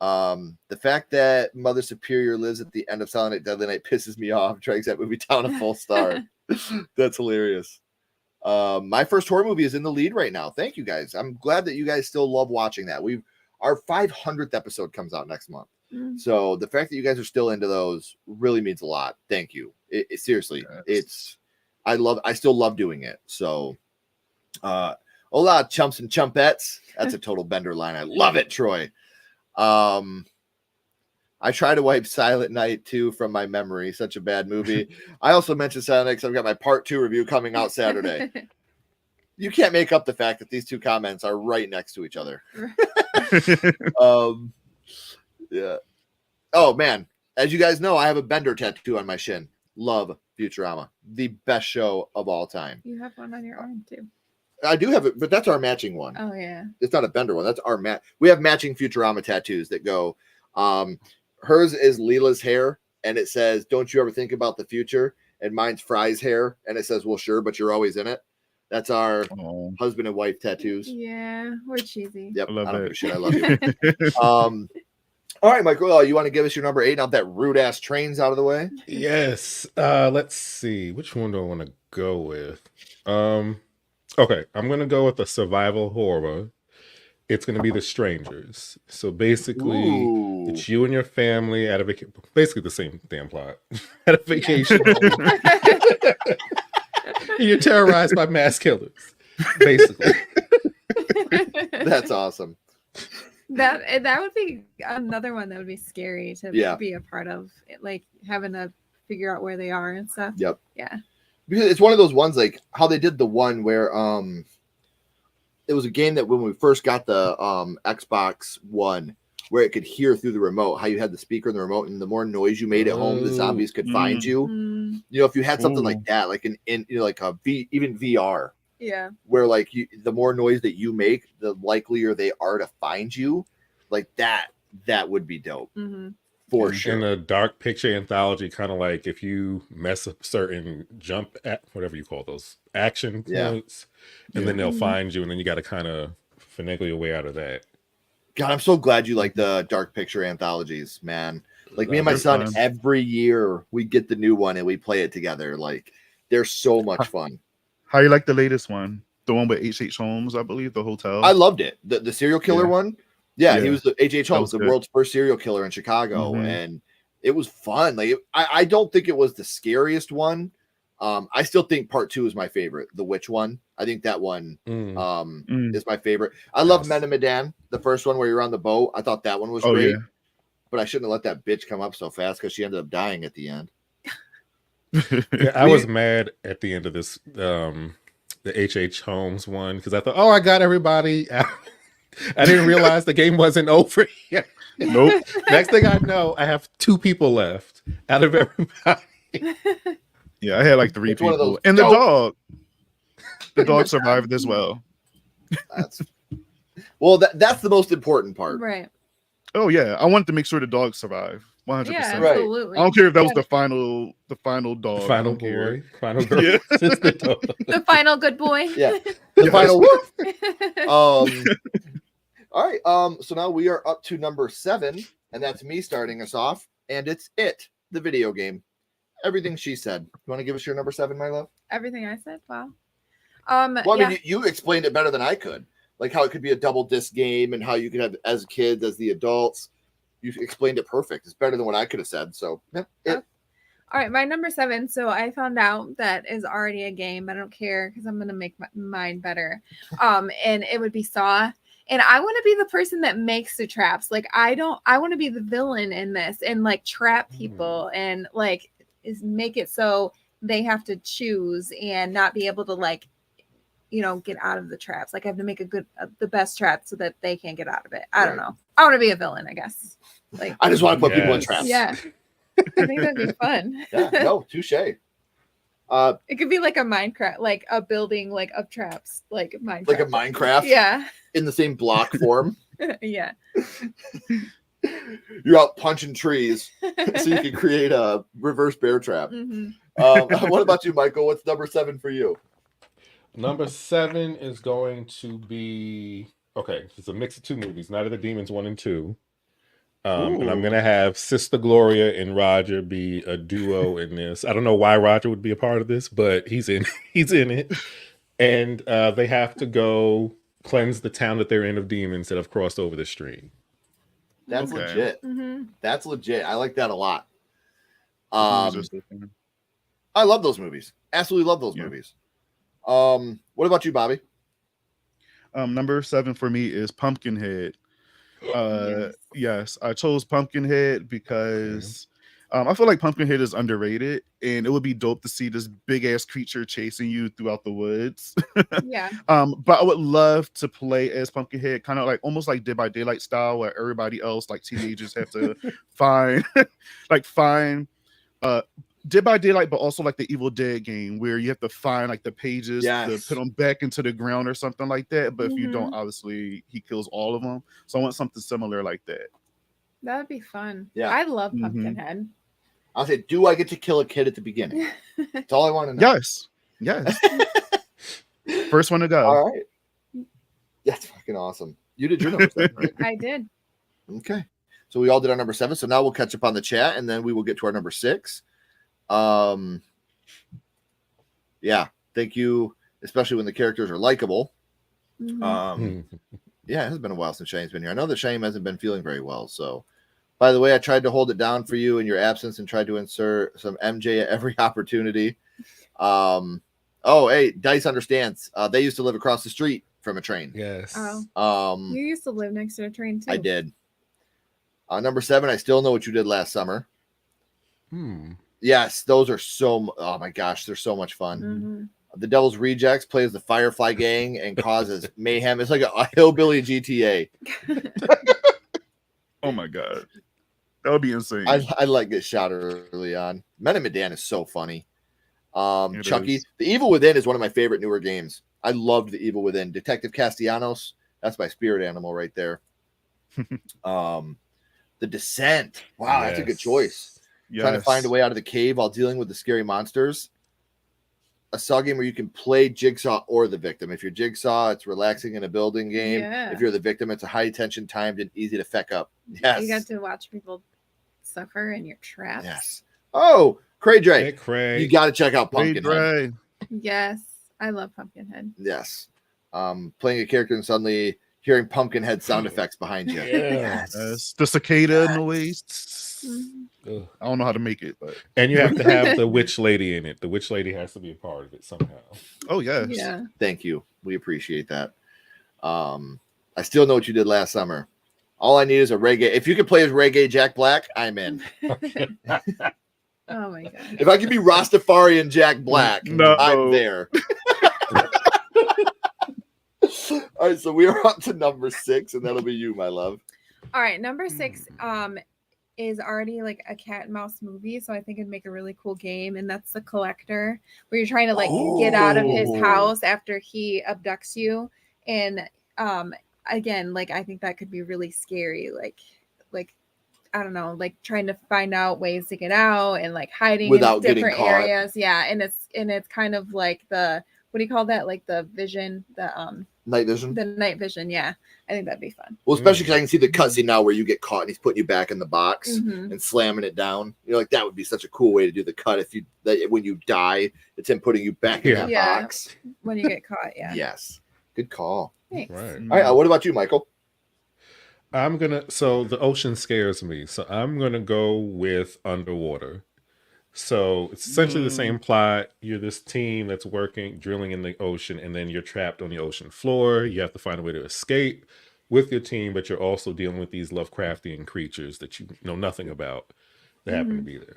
The fact that Mother Superior lives at the end of Silent Night, Deadly Night pisses me off. Drags that movie down a full star. That's hilarious. My first horror movie is in the lead right now. Thank you guys. I'm glad that you guys still love watching that. Our 500th episode comes out next month. So the fact that you guys are still into those really means a lot. Thank you. Seriously, I still love doing it. So, hola, chumps and chumpettes. That's a total Bender line. I love it, Troy. I try to wipe Silent Night 2 from my memory. Such a bad movie. I also mentioned Silent Night because I've got my part 2 review coming out Saturday. You can't make up the fact that these two comments are right next to each other. Yeah. Oh man, as you guys know, I have a Bender tattoo on my shin. Love Futurama, the best show of all time. You have one on your arm too. I do have it, but that's our matching one. Oh yeah. It's not a Bender one. That's our We have matching Futurama tattoos that go. Hers is Leela's hair, and it says, "Don't you ever think about the future?" And mine's Fry's hair, and it says, "Well, sure, but you're always in it." That's our husband and wife tattoos. Yeah, we're cheesy. Yep, I love don't it. give a shit. I love you. All right, Michael, you want to give us your number 8 now that rude ass train's out of the way? Yes. Let's see. Which one do I want to go with? Okay, I'm gonna go with a survival horror. It's gonna be The Strangers. So basically, it's you and your family at a vacation. Basically, the same damn plot. At a vacation home. You're terrorized by mass killers. Basically. That's awesome. That would be another one that would be scary to be a part of. Like having to figure out where they are and stuff. Yep. Yeah. Because it's one of those ones like how they did the one where it was a game that when we first got the Xbox One where it could hear through the remote, how you had the speaker in the remote, and the more noise you made at home, the zombies could find you. You know, if you had something like that, like even VR. Yeah. Where like the more noise that you make, the likelier they are to find you. Like that would be dope. For sure. In a dark picture anthology, kind of like if you mess up certain jump at whatever you call those action points, and then they'll find you, and then you got to kind of finagle your way out of that. God, I'm so glad you like the dark picture anthologies, man. Like me and my son, every year we get the new one and we play it together. Like they're so much fun. How you like the latest one? The one with H.H. Holmes, I believe, the hotel. I loved it. The serial killer one. Yeah, he was the H.H. That Holmes, was the good. world's first serial killer in Chicago, Mhm. and it was fun. Like I don't think it was the scariest one. I still think part 2 is my favorite, the witch one. I think that one is my favorite. I love Men of Medan, the first one where you're on the boat. I thought that one was Oh, great, yeah. but I shouldn't have let that bitch come up so fast because she ended up dying at the end. Yeah, I was mad at the end of this, the H.H. Holmes one, because I thought, oh, I got everybody. I didn't realize the game wasn't over yet. Nope. Next thing I know, I have 2 people left out of everybody. Yeah, I had like 3 It's one of people. those And the dope- dog. The dog survived as well. That's that's the most important part. Right. Oh yeah, I wanted to make sure the dog survived. 100%. Yeah, Right. absolutely. I don't care if that was Yeah. the final dog. I Final don't care. boy, final girl. Yeah. Sister dog. The final good boy. Yeah, the final woof. All Oh, right. So now we are up to number 7, and that's me starting us off, and it's the video game. Everything she said. You want to give us your number 7, my love? Everything I said. Wow. Well, I yeah. mean, you explained it better than I could. Like how it could be a double disc game, and how you could have as kids as the adults. You explained it perfect. It's better than what I could have said. So, yeah, All right, my number 7. So I found out that is already a game. I don't care because I'm gonna make mine better. And it would be Saw. And I want to be the person that makes the traps. Like I want to be the villain in this and like trap people and like make it so they have to choose and not be able to like, get out of the traps. Like I have to make the best trap so that they can't get out of it. I don't know. I want to be a villain, I guess. Like I just want to put people in Yes. traps. yeah. I think that'd be fun. Yeah, no, touche. It could be like a Minecraft, like a building like of traps, like Minecraft. Like a Minecraft Yeah. in the same block form. Yeah. You're out punching trees so you can create a reverse bear trap. Mhm. What about you, Michael? What's number 7 for you? Number 7 is going to be okay. It's a mix of 2 movies, Night of the Demons 1 and 2. And I'm gonna have Sister Gloria and Roger be a duo in this. I don't know why Roger would be a part of this, but he's in it. And they have to go cleanse the town that they're in of demons that have crossed over the stream. That's Okay. legit. Mhm. That's legit. I like that a lot. Just- I love those movies. Absolutely love those Yeah. movies. What about you, Bobby? Number 7 for me is Pumpkinhead. Yes, I chose Pumpkinhead because I feel like Pumpkinhead is underrated, and it would be dope to see this big ass creature chasing you throughout the woods. Yeah. But I would love to play as Pumpkinhead, kind of like almost like Dead by Daylight style, where everybody else, like teenagers, have to find Dead by Daylight, but also like the Evil Dead game where you have to find like the pages Yes. to put them back into the ground or something like that. But if you Mhm. don't, obviously he kills all of them. So I want something similar like that. That would be fun. Yeah. I love Mhm. Pumpkinhead. I'll say, do I get to kill a kid at the beginning? That's all I want to know. Yes. First one to go. All right. That's fucking awesome. You did your number 7, right? I did. Okay. So we all did our number 7. So now we'll catch up on the chat, and then we will get to our number 6. Yeah. Thank you, especially when the characters are likable. Mhm. Yeah, it has been a while since Shane's been here. I know that Shane hasn't been feeling very well. So, by the way, I tried to hold it down for you in your absence and tried to insert some MJ at every opportunity. Oh, hey, Dice understands. They used to live across the street from a train. Yes. Oh. You used to live next to a train too. I did. Number 7, I still know what you did last summer. Yes, those are oh my gosh, they're so much fun. Mhm. The Devil's Rejects plays the Firefly Gang and causes mayhem. It's like a hillbilly GTA. Oh my god. That would be insane. I like get shot early on. Men of Medan is so funny. It Chucky. is. The Evil Within is one of my favorite newer games. I loved The Evil Within. Detective Castellanos, that's my spirit animal right there. The Descent. Wow, that's a good choice. Trying to find a way out of the cave while dealing with the scary monsters. A Saw game where you can play Jigsaw or the victim. If you're Jigsaw, it's relaxing in a building game. Yeah. If you're the victim, it's a high tension, timed, and easy to feck up. Yes. You got to watch people suffer in your traps. Yes. Oh, Cray Dre. Hey, Craig. You got to check out Hey, Pumpkinhead. Dre. Yes. I love Pumpkinhead. Yes. Playing a character and suddenly hearing Pumpkinhead sound effects behind you. Yes. The cicada noise. Ugh. I don't know how to make it, but And you have to have the witch lady in it. The witch lady has to be a part of it somehow. oh yes. Yeah. Thank you. We appreciate that. I still know what you did last summer. All I need is a reggae. If you could play as reggae Jack Black, I'm in. Oh my god. If I could be Rastafarian Jack Black, No. I'm there. All right, so we are up to number 6, and that'll be you, my love. All right, number 6 is already like a cat and mouse movie, so I think it'd make a really cool game, and that's The Collector, where you're trying to like get out of his house after he abducts you. And again, like I think that could be really scary, like I don't know, like trying to find out ways to get out and like hiding Without in getting different caught. areas. Yeah, and it's kind of like the, what do you call that? Like the vision, the Night vision. night vision. Yeah, I think that'd be fun. Well, especially because I can see the cutscene now where you get caught and he's putting you back in the box Mhm. and slamming it down. You know, like that would be such a cool way to do the cut. If you when you die, it's him putting you back in that Yeah. box. When you get caught. Yeah. Yes, good call. Thanks. Right. All right, what about you, Michael? So the ocean scares me. So I'm gonna go with underwater. So it's essentially the same plot. You're this team that's working, drilling in the ocean, and then you're trapped on the ocean floor. You have to find a way to escape with your team, but you're also dealing with these Lovecraftian creatures that you know nothing about that happen to be there.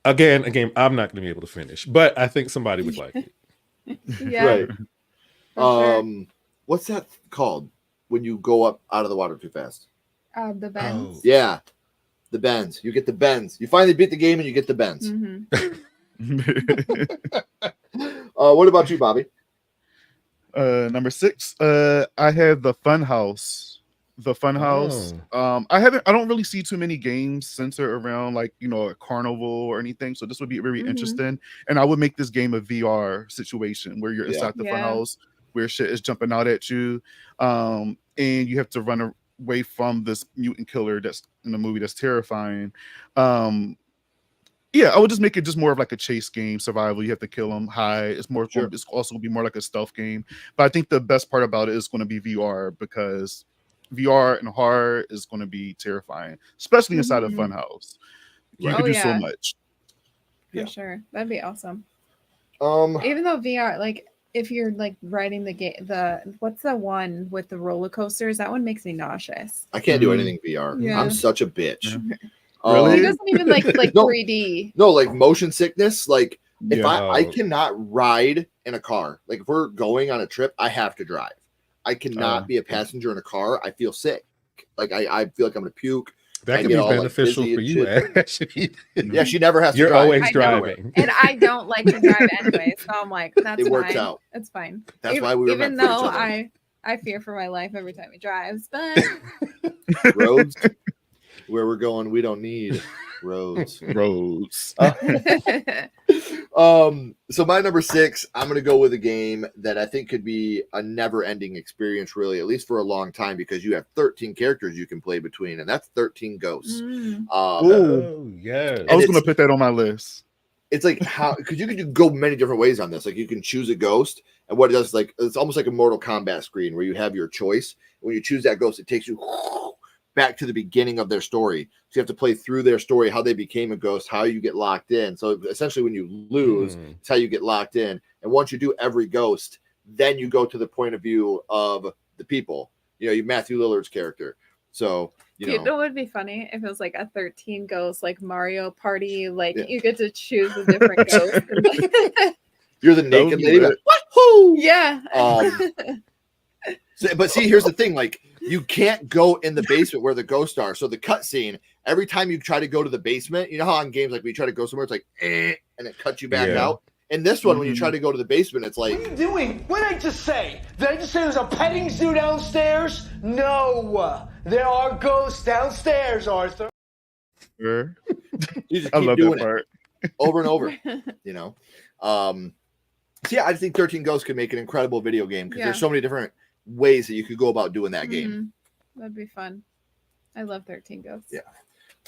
Again, a game I'm not going to be able to finish, but I think somebody would like it. Yeah. Right. For sure. What's that called when you go up out of the water too fast? The bends. Yeah, the bends. You get the bends. You finally beat the game and you get the bends. What about you, Bobby? Number 6, I have the Fun House. The Fun House. I don't really see too many games centered around like, you know, a carnival or anything. So this would be very interesting. And I would make this game a VR situation where you're inside the Fun House, where shit is jumping out at you. And you have to run away from this mutant killer that's in the movie that's terrifying. Yeah, I would just make it just more of like a chase game, survival. You have to kill them, hide. It's more. Sure. It's also gonna be more like a stealth game. But I think the best part about it is going to be VR, because VR and horror is going to be terrifying, especially inside a fun house. You can do so much. For sure, that'd be awesome. Um, Even though VR, like if you're like riding the game, what's the one with the roller coasters? That one makes me nauseous. I can't do anything VR. Yeah. I'm such a bitch. Really? He doesn't even like No. 3D. No, like motion sickness. Like if Yeah. I cannot ride in a car. Like if we're going on a trip, I have to drive. I cannot be a passenger in a car. I feel sick. Like I feel like I'm gonna puke. That I could get be all, like, beneficial dizzy for and you, shit. actually. Yeah, she never has to You're drive. always I know. driving. And I don't like to drive anyway, so I'm like, that's It works fine. out. It's fine. That's why we were even meant for each though other. I fear for my life every time he drives, but Roads where we're going, we don't need roads. Roads. So my number 6, I'm gonna go with a game that I think could be a never-ending experience, really, at least for a long time, because you have 13 characters you can play between, and that's 13 ghosts. Oh, yeah. I was it's- going to put that on my list. It's like how, because you can go many different ways on this. Like you can choose a ghost, and what it does is like it's almost like a Mortal Kombat screen where you have your choice. When you choose that ghost, it takes you back to the beginning of their story. So you have to play through their story, how they became a ghost, how you get locked in. So essentially, when you lose, it's how you get locked in. And once you do every ghost, then you go to the point of view of the people. You know, you Matthew Lillard's character. So you know, it would be funny if it was like a 13 ghost, like Mario Party. Like you get to choose a different ghost. And, like, you're the naked lady. Like, yeah. But see, here's the thing: like, you can't go in the basement where the ghosts are. So the cutscene, every time you try to go to the basement, you know how on games like we try to go somewhere, it's like, and it cuts you back out. In this one, when you try to go to the basement, it's like, What are you doing? What did I just say? Did I just say there's a petting zoo downstairs? No, there are ghosts downstairs, Arthur. Sure. you just I keep love doing that part. it over and over. You know, so yeah, I think 13 Ghosts could make an incredible video game because there's so many different ways that you could go about doing that game. That'd be fun. I love 13 Ghosts. Yeah.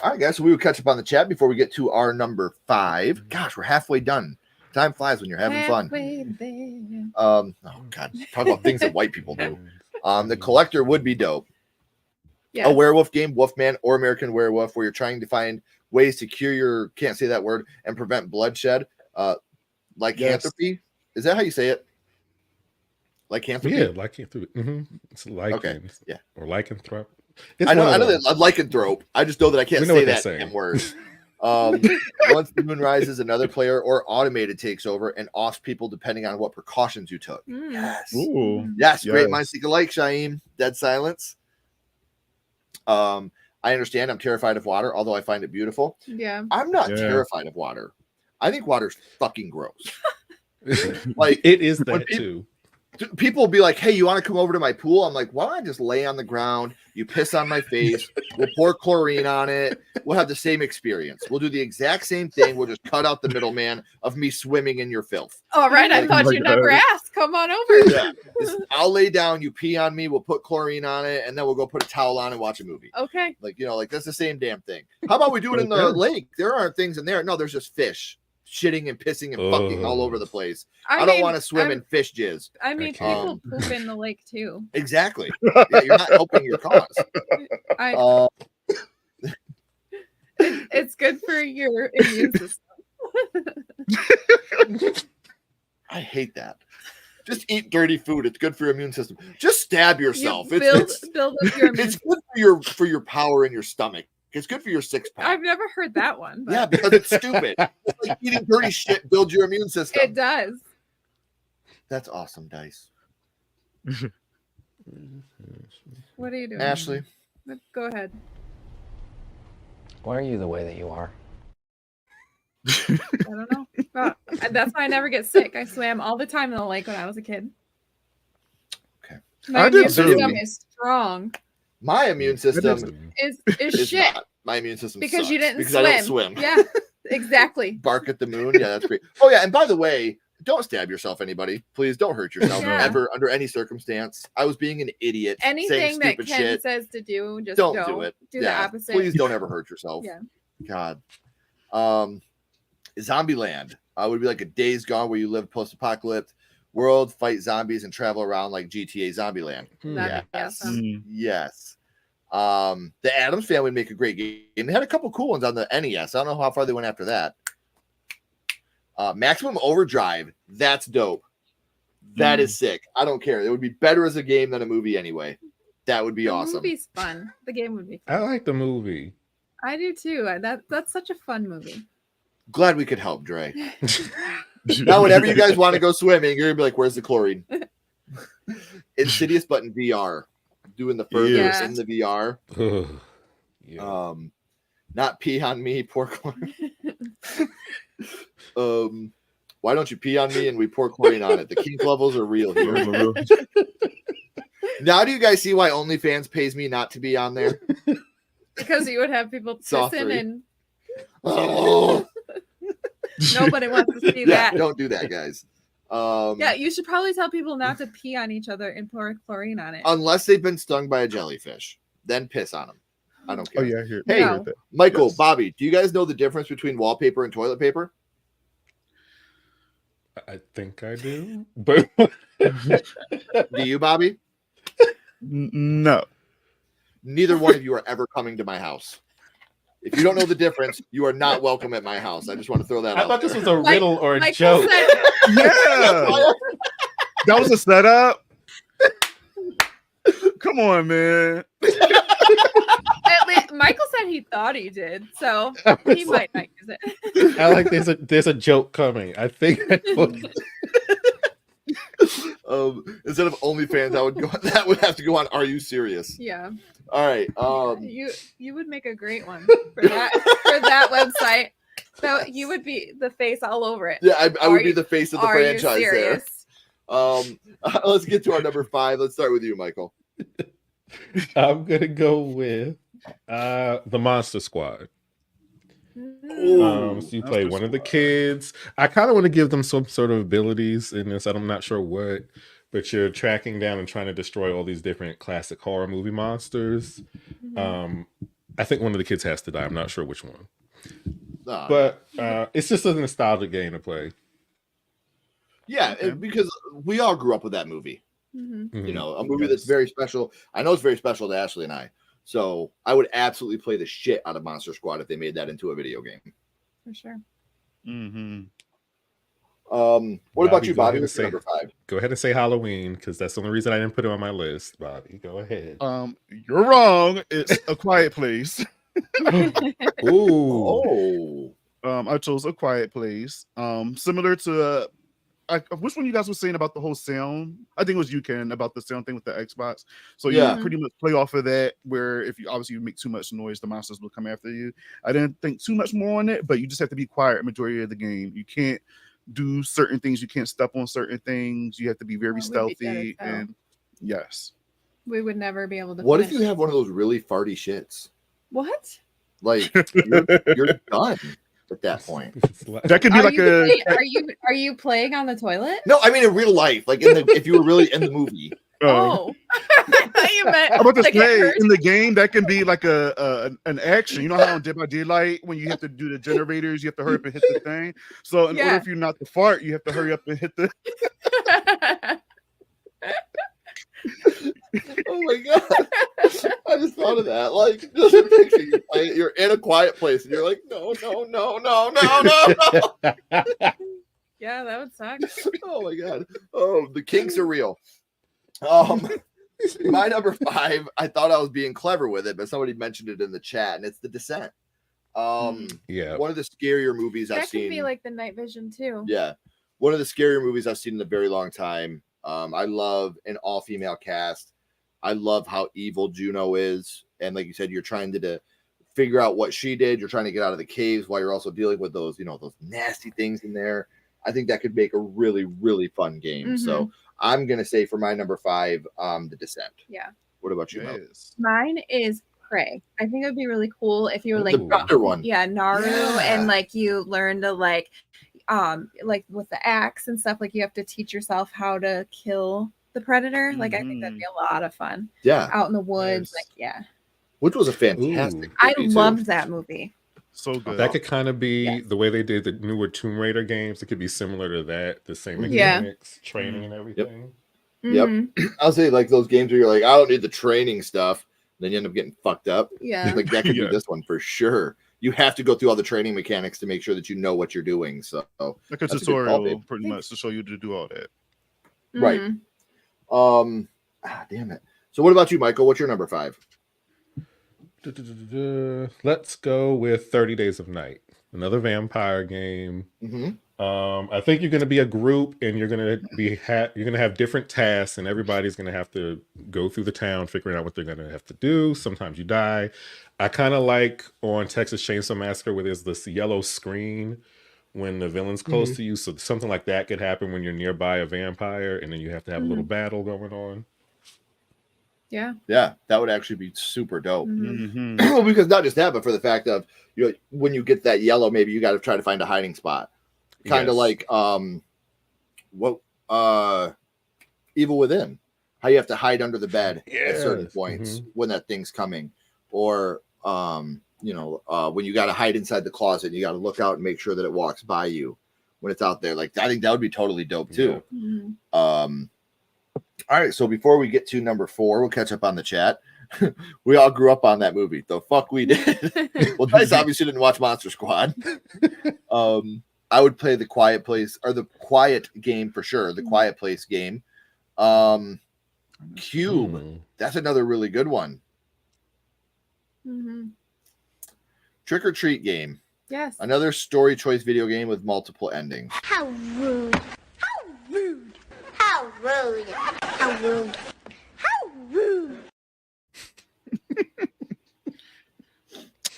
All right, guys. So we will catch up on the chat before we get to our number 5. Gosh, we're halfway done. Time flies when you're having fun. There. Oh God, talk about things that white people do. The collector would be dope. Yeah. A werewolf game, Wolfman or American Werewolf, where you're trying to find ways to cure your, can't say that word, and prevent bloodshed. Lycanthropy. Is that how you say it? Lycanthropy? Yeah, lycanthropy. It's lichen. Okay. Yeah. Or lycanthrope. I know that lycanthrope. I just know that I can't say that damn word. Once the moon rises, another player or automated takes over and offs people depending on what precautions you took. Yes. Ooh. Yes. Great minds think alike, Shaim. Dead silence. I understand I'm terrified of water, although I find it beautiful. Yeah. I'm not terrified of water. I think water's fucking gross. Like it is that too. People will be like, hey, you want to come over to my pool? I'm like, why don't I just lay on the ground? You piss on my face. We'll pour chlorine on it. We'll have the same experience. We'll do the exact same thing. We'll just cut out the middleman of me swimming in your filth. All right. I thought you never asked. Come on over. Yeah. I'll lay down. You pee on me. We'll put chlorine on it. And then we'll go put a towel on and watch a movie. Okay. Like that's the same damn thing. How about we do it in the lake? There aren't things in there. No, there's just fish shitting and pissing and fucking all over the place. I don't want to swim in fish jizz. I mean, people poop in the lake too. Exactly. Yeah, you're not helping your cause. It's good for your immune system. I hate that. Just eat dirty food. It's good for your immune system. Just stab yourself. Build up your immune it's good for your power in your stomach. It's good for your six-pack. I've never heard that one. But... Yeah, because it's stupid. It's like eating dirty shit builds your immune system. It does. That's awesome, Dice. What are you doing? Ashley? Go ahead. Why are you the way that you are? I don't know. Well, that's why I never get sick. I swam all the time in the lake when I was a kid. Okay. My immune system is strong. My immune system is shit. Not. My immune system because sucks you didn't because swim. I don't swim. Yeah, exactly. Bark at the moon. Yeah, that's great. Oh yeah, and by the way, don't stab yourself, anybody. Please don't hurt yourself ever under any circumstance. I was being an idiot. Anything that Ken says to do, just don't do it. Do the opposite. Please don't ever hurt yourself. Yeah. God. Zombieland would be like a Days Gone where you live post-apocalypse world, fight zombies, and travel around like GTA Zombieland. Yes. The Addams Family would make a great game. They had a couple cool ones on the NES. I don't know how far they went after that. Maximum Overdrive. That's dope. That is sick. I don't care. It would be better as a game than a movie anyway. That would be awesome. The movie's fun. The game would be fun. I like the movie. I do too. That's such a fun movie. Glad we could help, Dre. Now, whenever you guys want to go swimming, you're gonna be like, "Where's the chlorine?" Insidious, but in VR. Doing the furthers in the VR. Yeah. Not pee on me, pour chlorine. Why don't you pee on me and we pour chlorine on it? The kink levels are real here. Now, do you guys see why OnlyFans pays me not to be on there? Because you would have people pissing and Oh. nobody wants to see that. Don't do that, guys. Yeah, you should probably tell people not to pee on each other and pour chlorine on it. Unless they've been stung by a jellyfish. Then piss on them. I don't care. Oh, yeah, here. Hey, No. Michael, Bobby, do you guys know the difference between wallpaper and toilet paper? I think I do. But Do you, Bobby? No. Neither one of you are ever coming to my house. If you don't know the difference, you are not welcome at my house. I just want to throw that out. I thought this there. was a riddle or a Michael joke. said- Yeah. That was a setup. Come on, man. At least, Michael said he thought he did, so he might not use it. I like there's a joke coming. I think Instead of OnlyFans, that would have to go on Are You Serious? Yeah. All right. You would make a great one for that website. So you would be the face all over it. Yeah, I would be the face of the franchise there. Serious? Let's get to our number 5. Let's start with you, Michael. I'm gonna go with the Monster Squad. So you play one of the kids. I kind of want to give them some sort of abilities in this. I'm not sure what, but you're tracking down and trying to destroy all these different classic horror movie monsters. I think one of the kids has to die. I'm not sure which one. But it's just a nostalgic game to play. Yeah, because we all grew up with that movie. You know, a movie that's very special. I know it's very special to Ashley and I. So I would absolutely play the shit out of Monster Squad if they made that into a video game. For sure. What about you, Bobby? What's your number 5? Go ahead and say Halloween, because that's the only reason I didn't put it on my list. Bobby, go ahead. You're wrong. It's A Quiet Place. Ooh. I chose A Quiet Place. Similar to which one you guys were saying about the whole sound? I think it was you, Ken, about the sound thing with the Xbox. So you pretty much play off of that, where if you obviously make too much noise, the monsters will come after you. I didn't think too much more on it, but you just have to be quiet majority of the game. You can't do certain things. You can't step on certain things. You have to be very stealthy. And yes, we would never be able to. What if you have one of those really farty shits? What? Like you're done at that point. That could be Are you playing on the toilet? No, I mean in real life, like if you were really in the movie. Oh, I thought you meant. I'm about to say in the game that can be like an action. You know how on Dead by Daylight when you have to do the generators, you have to hurry up and hit the thing. So in order for you not to fart, you have to hurry up and hit the. Oh my god! I just thought of that. Like, just a picture you're in a quiet place and you're like, no. Yeah, that would suck. Oh my god! Oh, the kinks are real. My number 5. I thought I was being clever with it, but somebody mentioned it in the chat, and it's The Descent. One of the scarier movies I've seen. That could be like the night vision too. Yeah, one of the scarier movies I've seen in a very long time. I love an all-female cast. I love how evil Juno is, and like you said, you're trying to figure out what she did. You're trying to get out of the caves while you're also dealing with those, those nasty things in there. I think that could make a really, really fun game. So I'm gonna say for my number 5, The Descent. Yeah. What about you, Mel? Mine is Prey. I think it would be really cool if you were like the Predator one. Yeah, Naru, and like you learn to like with the axe and stuff, like you have to teach yourself how to kill the predator. Like I think that'd be a lot of fun. Yeah. Out in the woods, Which was a fantastic movie. I loved that movie. So good. That could kind of be the way they did the newer Tomb Raider games. It could be similar to that, the same mechanics, training and everything. Yep. I'll say like those games where you're like, I don't need the training stuff. Then you end up getting fucked up. Yeah. Like that could be this one for sure. You have to go through all the training mechanics to make sure that you know what you're doing. So like a tutorial pretty much to show you to do all that. Right. Damn it. So what about you, Michael? What's your number 5? Let's go with 30 Days of Night, another vampire game. I think you're going to be a group, and you're going to be you're going to have different tasks, and everybody's going to have to go through the town figuring out what they're going to have to do. Sometimes you die. I kind of like on Texas Chainsaw Massacre where there's this yellow screen when the villain's close to you. So something like that could happen when you're nearby a vampire, and then you have to have a little battle going on. Yeah, that would actually be super dope. Well, because not just that, but for the fact of when you get that yellow, maybe you got to try to find a hiding spot, kind of like Evil Within, how you have to hide under the bed at certain points when that thing's coming, or when you got to hide inside the closet, and you got to look out and make sure that it walks by you when it's out there. Like I think that would be totally dope too. All right, so before we get to number 4, we'll catch up on the chat. We all grew up on that movie. The fuck we did. Well, Dice obviously didn't watch Monster Squad. I would play the Quiet Place, or the Quiet game for sure. The Quiet Place game. Cube. That's another really good one. Trick or Treat game. Yes. Another story choice video game with multiple endings. How rude. How rude. How rude. How rude. How rude.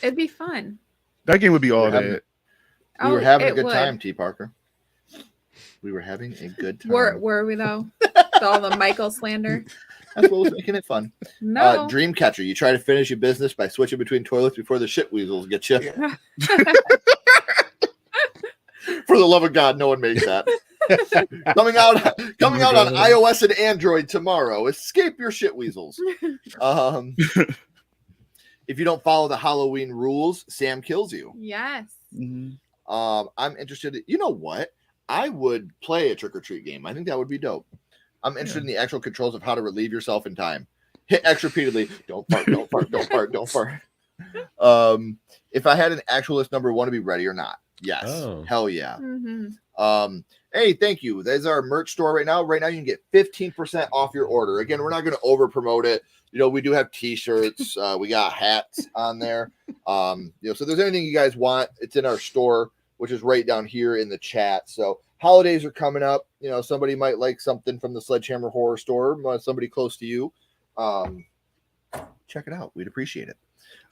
It'd be fun. That game would be all that. We were having a good time, T. Parker. We were having a good time. Were we though? With all the Michael slander. That's what was making it fun. No. Dreamcatcher. You try to finish your business by switching between toilets before the shit weasels get you. For the love of God, no one makes that. Coming out on iOS and Android tomorrow. Escape your shit weasels. If you don't follow the Halloween rules, Sam kills you. Yes. I'm interested. You know what? I would play a trick or treat game. I think that would be dope. I'm interested in the actual controls of how to relieve yourself in time. Hit X repeatedly. Don't fart, don't fart, don't fart, don't fart. If I had an actual list number, want to be ready or not? Yes. Oh. Hell yeah. Mm-hmm. Hey, thank you. There's our merch store right now. Right now, you can get 15% off your order. Again, we're not going to over promote it. You know, we do have T-shirts. We got hats on there. So if there's anything you guys want, it's in our store, which is right down here in the chat. So holidays are coming up. You know, somebody might like something from the Sledgehammer Horror Store. Somebody close to you. Check it out. We'd appreciate it.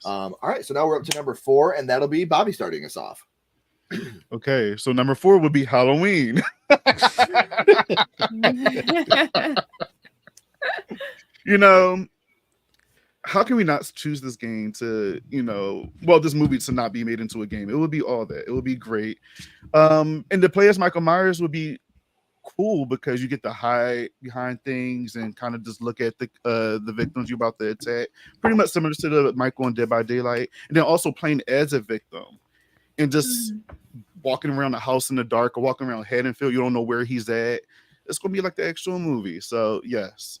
All right, so now we're up to number 4, and that'll be Bobby starting us off. Okay, so number 4 would be Halloween. You know, how can we not choose this game to, this movie to not be made into a game? It would be all that. It would be great. And to play as Michael Myers would be cool because you get to hide behind things and kind of just look at the victims you're about to attack. Pretty much similar to the Michael in Dead by Daylight. And then also playing as a victim and just walking around the house in the dark or walking around Haddonfield. You don't know where he's at. It's going to be like the actual movie. So, yes,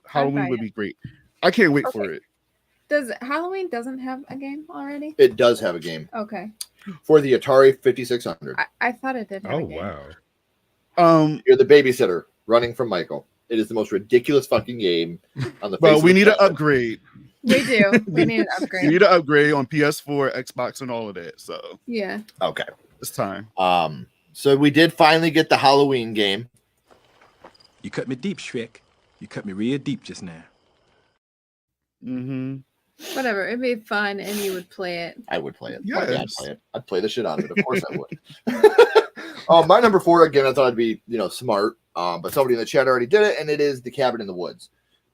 Halloween would be great. I can't wait for it. Does Halloween doesn't have a game already? It does have a game. Okay. For the Atari 5600. I thought it did have a game. Wow. You're the babysitter running from Michael. It is the most ridiculous fucking game on the face Well, of we the need an planet. upgrade. We do. We need an upgrade. We need an upgrade on PS4, Xbox, and all of that. So yeah. Okay. It's time. So we did finally get the Halloween game. You cut me deep, Shrek. You cut me real deep just now. Mm-hmm. Whatever. It'd be fun and you would play it. I would play it. Yes. I'd play it. I'd play the shit out of it. Of course I would. My number 4, again, I thought it'd be, smart. But somebody in the chat already did it, and it is The Cabin in the Woods.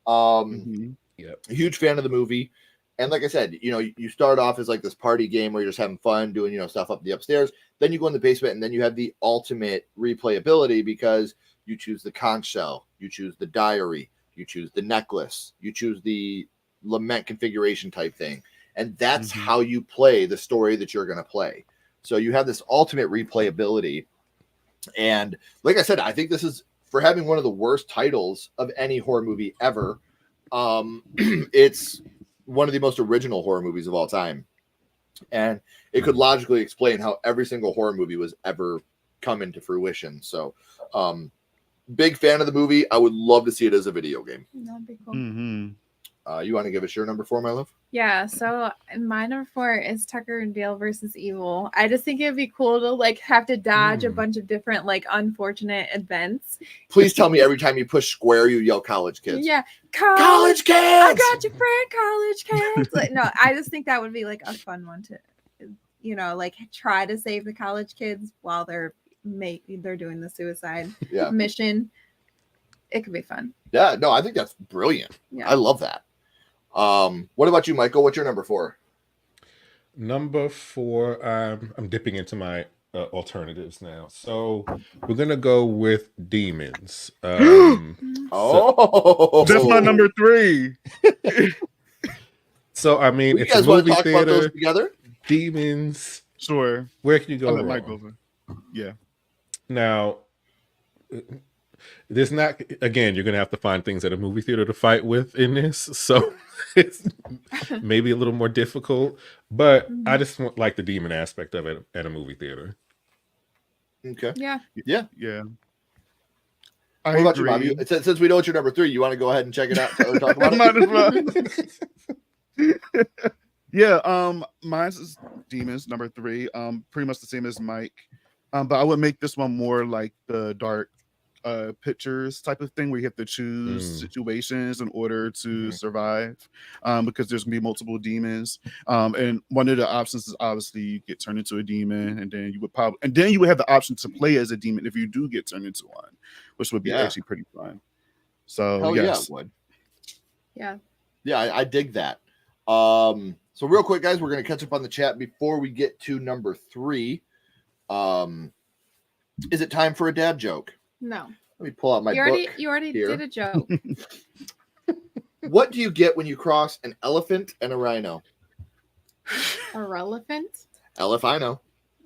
Yep. A huge fan of the movie. And like I said, you start off as like this party game where you're just having fun doing, stuff up the upstairs. Then you go in the basement, and then you have the ultimate replayability because you choose the conch shell, you choose the diary, you choose the necklace, you choose the lament configuration type thing. And that's how you play the story that you're going to play. So you have this ultimate replayability. And like I said, I think this is, for having one of the worst titles of any horror movie ever, it's one of the most original horror movies of all time. And it could logically explain how every single horror movie was ever come into fruition. So big fan of the movie. I would love to see it as a video game. That'd be cool. Mm-hmm. You want to give us your number 4, my love? Yeah, so my number 4 is Tucker and Dale versus Evil. I just think it'd be cool to have to dodge a bunch of different unfortunate events. Please tell me every time you push square, you yell college kids. Yeah, college kids. I got your friend, college kids. No, I just think that would be a fun one to, try to save the college kids while they're doing the suicide mission. It could be fun. Yeah, no, I think that's brilliant. Yeah. I love that. What about you, Michael? What's your number 4? Number 4, I'm dipping into my alternatives now. So we're gonna go with Demons. That's my number 3. So I mean, you it's guys a movie want to talk theater. about those together? Demons. Sure. Where can you go I'll let wrong? Mike go. Yeah. Now, there's not, again, you're going to have to find things at a movie theater to fight with in this. So it's maybe a little more difficult, but I just like the demon aspect of it at a movie theater. Okay. Yeah. Yeah. Yeah. What about you, Bobby? Since we know it's your number 3, you want to go ahead and check it out or talk about it? Yeah, mine's is Demons, number 3. Pretty much the same as Mike. But I would make this one more like the dark pictures type of thing where you have to choose situations in order to survive, because there's gonna be multiple demons. And one of the options is obviously you get turned into a demon, and then you would have the option to play as a demon if you do get turned into one, which would be actually pretty fun. So hell yes. yeah, it would. Yeah. Yeah, I dig that. So real quick, guys, we're gonna catch up on the chat before we get to number 3. Is it time for a dad joke? No. Let me pull out my book. You already here. did a joke. What do you get when you cross an elephant and a rhino? Irrelevant? Elephino.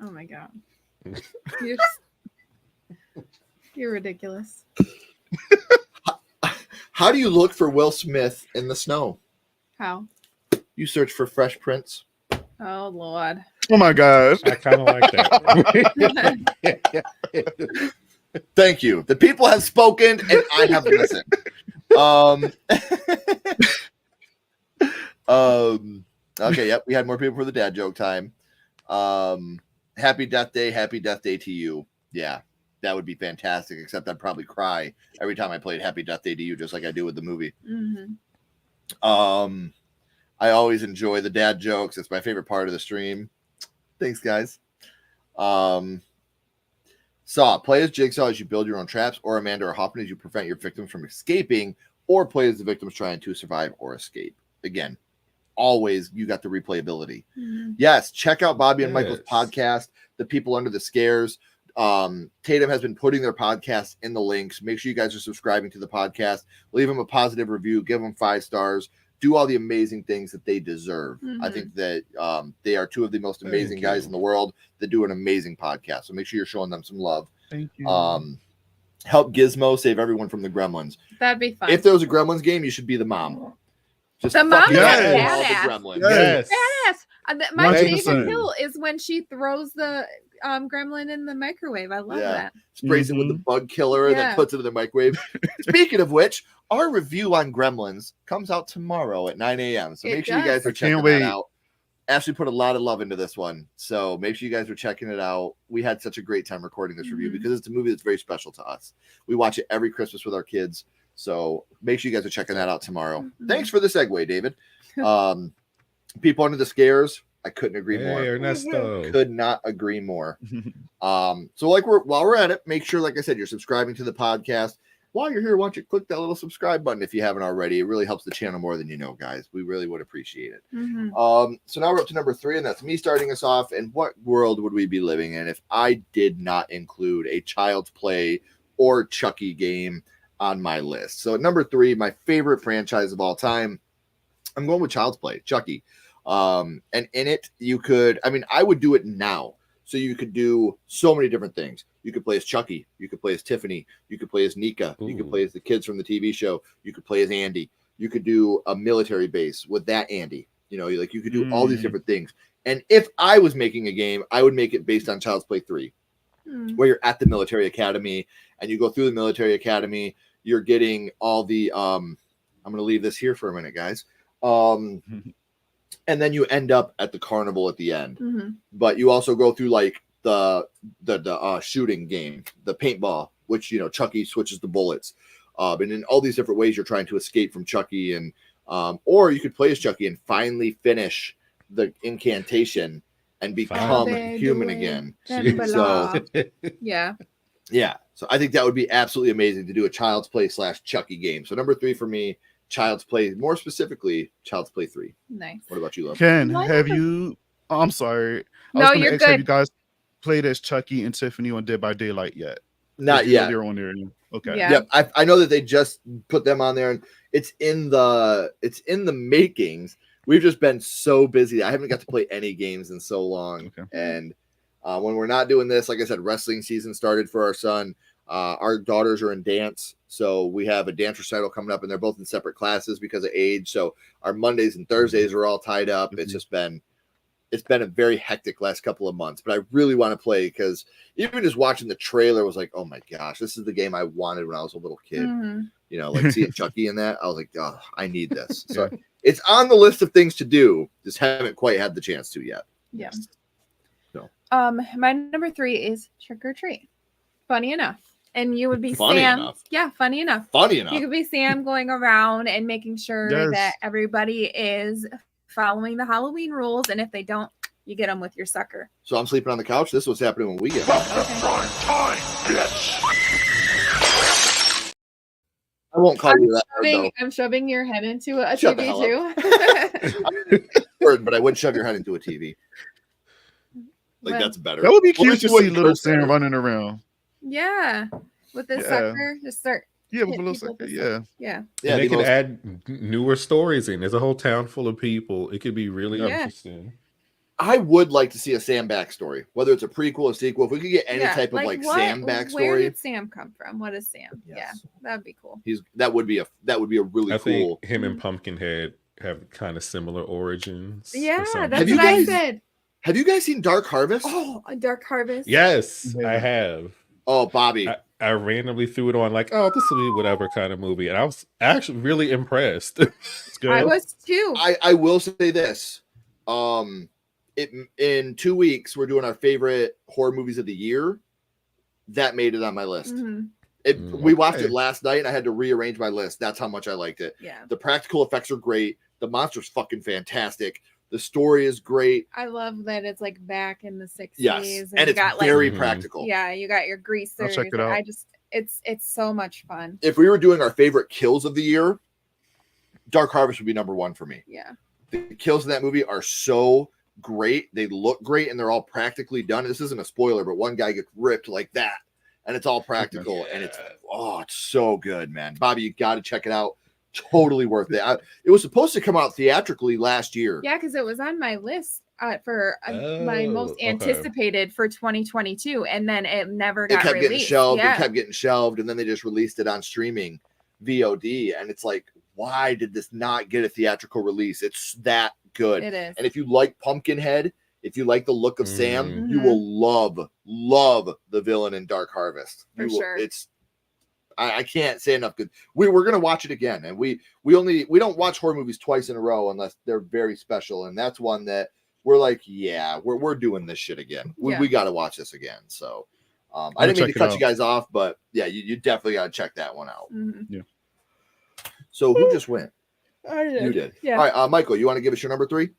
Oh my god. You're ridiculous. How do you look for Will Smith in the snow? How? You search for Fresh Prince. Oh Lord. Oh my gosh. I kind of like that. Thank you. The people have spoken and I have listened. Okay, yep, we had more people for the dad joke time. Happy Death Day to you. Yeah, that would be fantastic, except I'd probably cry every time I played Happy Death Day to you, just like I do with the movie. Mm-hmm. I always enjoy the dad jokes. It's my favorite part of the stream. Thanks, guys. Saw, play as Jigsaw as you build your own traps, or Amanda or Hoffman as you prevent your victims from escaping, or play as the victims trying to survive or escape. Again, always you got the replayability. Mm-hmm. Yes, check out Bobby and Michael's podcast, The People Under the Scares. Tatum has been putting their podcast in the links. Make sure you guys are subscribing to the podcast. Leave them a positive review. Give them 5 stars. Do all the amazing things that they deserve. Mm-hmm. I think that they are 2 of the most amazing guys in the world that do an amazing podcast. So make sure you're showing them some love. Thank you. Help Gizmo save everyone from the gremlins. That'd be fun. If there was a Gremlins game, you should be the mom. Just The mom fucking is kill all the badass. gremlins. Yes. Badass. My 100%. favorite kill is when she throws the gremlin in the microwave. I love that. Sprays it with the bug killer and then puts it in the microwave. Speaking of which, our review on Gremlins comes out tomorrow at 9 a.m. So make sure you guys are checking that out. Ashley put a lot of love into this one. So make sure you guys are checking it out. We had such a great time recording this review because it's a movie that's very special to us. We watch it every Christmas with our kids. So make sure you guys are checking that out tomorrow. Thanks for the segue, David. People Under the Scares. I couldn't agree more. Ernesto. Could not agree more. So while we're at it, make sure, like I said, you're subscribing to the podcast. While you're here, why don't you click that little subscribe button if you haven't already? It really helps the channel more than you know, guys. We really would appreciate it. So now we're up to number 3, and that's me starting us off. And what world would we be living in if I did not include a Child's Play or Chucky game on my list? So at number 3, my favorite franchise of all time, I'm going with Child's Play, Chucky. And in it, you could, I would do it now. So you could do so many different things. You could play as Chucky. You could play as Tiffany. You could play as Nika. You could play as the kids from the TV show. You could play as Andy. You could do a military base with that Andy. You know, you could do all these different things. And if I was making a game, I would make it based on Child's Play 3, where you're at the military academy and you go through the military academy. You're getting all the, I'm going to leave this here for a minute, guys. And then you end up at the carnival at the end. But you also go through like the shooting game, the paintball, which, you know, Chucky switches the bullets. And in all these different ways, you're trying to escape from Chucky. And or you could play as Chucky and finally finish the incantation and become human again. So yeah. So I think that would be absolutely amazing to do a Child's Play / Chucky game. So number 3 for me, Child's Play, more specifically, Child's Play 3. Nice. What about you, love? Ken, have you? Oh, I'm sorry. No, you're good. Have you guys played as Chucky and Tiffany on Dead by Daylight yet? Not yet. They're on there. Okay. Yeah. Yep. I know that they just put them on there, and it's in the makings. We've just been so busy. I haven't got to play any games in so long. Okay. And when we're not doing this, like I said, wrestling season started for our son. Our daughters are in dance, so we have a dance recital coming up, and they're both in separate classes because of age. So our Mondays and Thursdays are all tied up. It's just been a very hectic last couple of months, but I really want to play because even just watching the trailer was like, oh my gosh, this is the game I wanted when I was a little kid. You know, like seeing Chucky in that, I was like, oh, I need this. So it's on the list of things to do. Just haven't quite had the chance to yet. Yeah. So my number 3 is Trick or Treat. Funny enough. And you would be Funny Sam. enough. Yeah, funny enough. Funny enough. You could be Sam going around and making sure that everybody is following the Halloween rules. And if they don't, you get them with your sucker. So I'm sleeping on the couch. This is what's happening when we get Time, bitch. I won't call you that word, though. I'm shoving your head into a Shut the TV hell too. Word, but I wouldn't shove your head into a TV. Like, that's better. That would be cute Well, to see little Sam running around. Yeah. With this sucker. Just start. Yeah, with a little sucker. Yeah. Yeah. And they can add newer stories in. There's a whole town full of people. It could be really interesting. I would like to see a Sam backstory, whether it's a prequel or sequel. If we could get any type of like Sam backstory. Where did Sam come from? What is Sam? Yes. Yeah, that'd be cool. That would be a really I cool. think him and Pumpkinhead have kind of similar origins. Yeah, for that's some what I reason. said. Have you guys seen Dark Harvest? Oh, a Dark Harvest. Yes, I have. Oh, Bobby. I randomly threw it on like, oh, this will be whatever kind of movie. And I was actually really impressed. I was too. I will say this. In 2 weeks, we're doing our favorite horror movies of the year. That made it on my list. Mm-hmm. We watched it last night and I had to rearrange my list. That's how much I liked it. Yeah. The practical effects are great. The monster's fucking fantastic. The story is great. I love that it's like back in the 60s. Yes. And it's got, very like, practical. Yeah, you got your greasers. check it out. It's so much fun. If we were doing our favorite kills of the year, Dark Harvest would be number one for me. Yeah. The kills in that movie are so great. They look great and they're all practically done. This isn't a spoiler, but one guy gets ripped like that and it's all practical and it's so good, man. Bobby, you got to check it out. Totally worth it. It was supposed to come out theatrically last year. Yeah, because it was on my list for my most anticipated for 2022, and then it never got released. Getting shelved. Yeah. It kept getting shelved, and then they just released it on streaming VOD. And it's like, why did this not get a theatrical release? It's that good. It is. And if you like Pumpkinhead, if you like the look of Sam, you will love the villain in Dark Harvest. For sure. I can't say enough good. We're gonna watch it again, and we don't watch horror movies twice in a row unless they're very special, and that's one that we're like, yeah, we're doing this shit again. We got to watch this again. So I didn't mean to cut you guys off, but yeah, you definitely got to check that one out. Mm-hmm. Yeah. So who just went? I did. You did. Yeah. All right, Michael, you want to give us your number 3?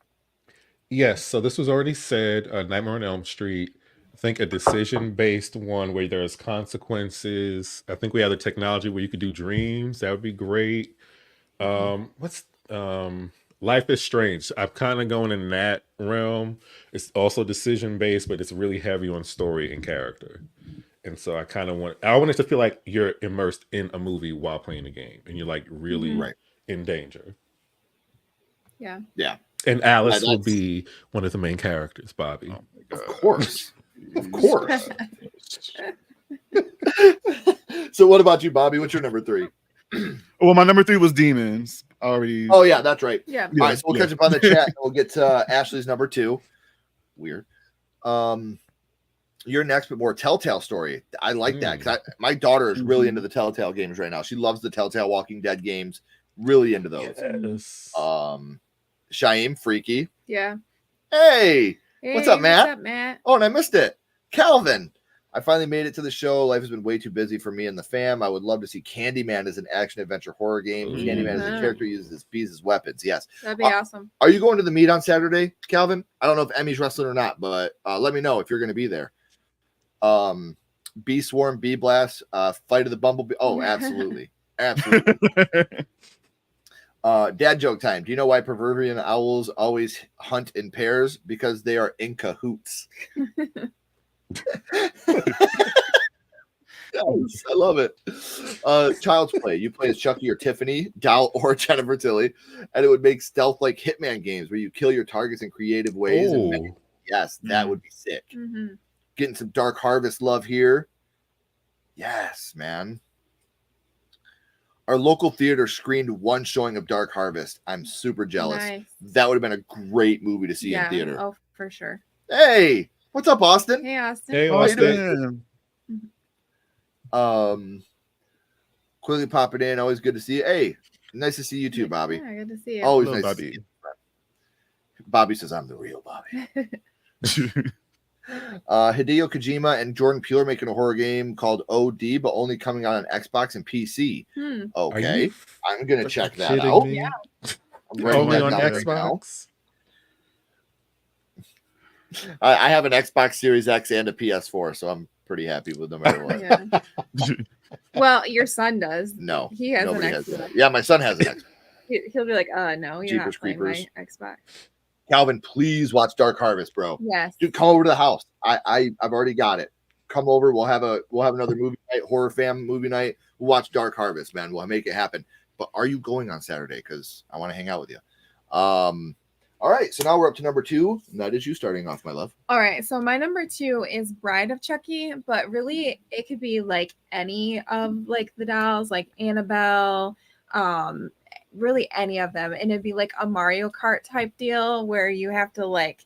Yes. So this was already said. Nightmare on Elm Street. I think a decision-based one where there's consequences. I think we have the technology where you could do dreams. That would be great. What's Life is Strange. I'm kind of going in that realm. It's also decision-based, but it's really heavy on story and character. And so I want it to feel like you're immersed in a movie while playing a game, and you're like really in danger. Yeah. Yeah. And Alice will be one of the main characters, Bobby. Oh my God. Of course. Of course. So what about you, Bobby? What's your number 3? Well, my number 3 was Demons. Already. Oh yeah, that's right. Yeah. All right, so we'll catch up on the chat and we'll get to Ashley's number 2. Weird. You're next, but more Telltale story. I like that because my daughter is really into the Telltale games right now. She loves the Telltale Walking Dead games. Really into those. Yes. Shaim, Freaky. Yeah. Hey, what's up, Matt? What's up, Matt? Oh, and I missed it. Calvin. I finally made it to the show. Life has been way too busy for me and the fam. I would love to see Candyman as an action-adventure horror game. Candyman as a character uses his bees as weapons. Yes. That'd be awesome. Are you going to the meet on Saturday, Calvin? I don't know if Emmy's wrestling or not, but let me know if you're going to be there. Bee Swarm, Bee Blast, Fight of the Bumblebee. Oh, absolutely. Absolutely. Dad joke time. Do you know why Proverbian owls always hunt in pairs? Because they are in cahoots. Yes, I love it. Child's Play. You play as Chucky or Tiffany, Doll, or Jennifer Tilly, and it would make stealth like Hitman games where you kill your targets in creative ways. Yes, that would be sick. Mm-hmm. Getting some Dark Harvest love here. Yes, man. Our local theater screened one showing of Dark Harvest. I'm super jealous. Nice. That would have been a great movie to see in theater. Oh, for sure. Hey, what's up, Austin? Hey, Austin. Hey, How you Austin. doing? Quickly popping in. Always good to see you. Hey, nice to see you too, Bobby. Yeah, good to see you. Always Hello, nice Bobby. to see you. Bobby says I'm the real Bobby. Hideo Kojima and Jordan Peele are making a horror game called OD, but only coming out on Xbox and PC. Okay, I'm gonna check that out. Me? Yeah. I'm writing Only that on down right now. Xbox. I have an Xbox Series X and a PS4, so I'm pretty happy with no matter what. Yeah. Well, your son does. No, He has an nobody has Xbox. that. Yeah, my son has an Xbox. He'll be like, no, you're Jeepers not playing Creepers. my Xbox. Calvin, please watch Dark Harvest, bro. Yes. Dude, come over to the house. I've already got it. Come over. We'll have another movie night, horror fam movie night. We'll watch Dark Harvest, man. We'll make it happen. But are you going on Saturday? Because I want to hang out with you. All right, so now we're up to number 2. And that is you starting off, my love. All right, so my number 2 is Bride of Chucky, but really it could be like any of like the dolls, like Annabelle, really any of them, and it'd be like a Mario Kart type deal where you have to like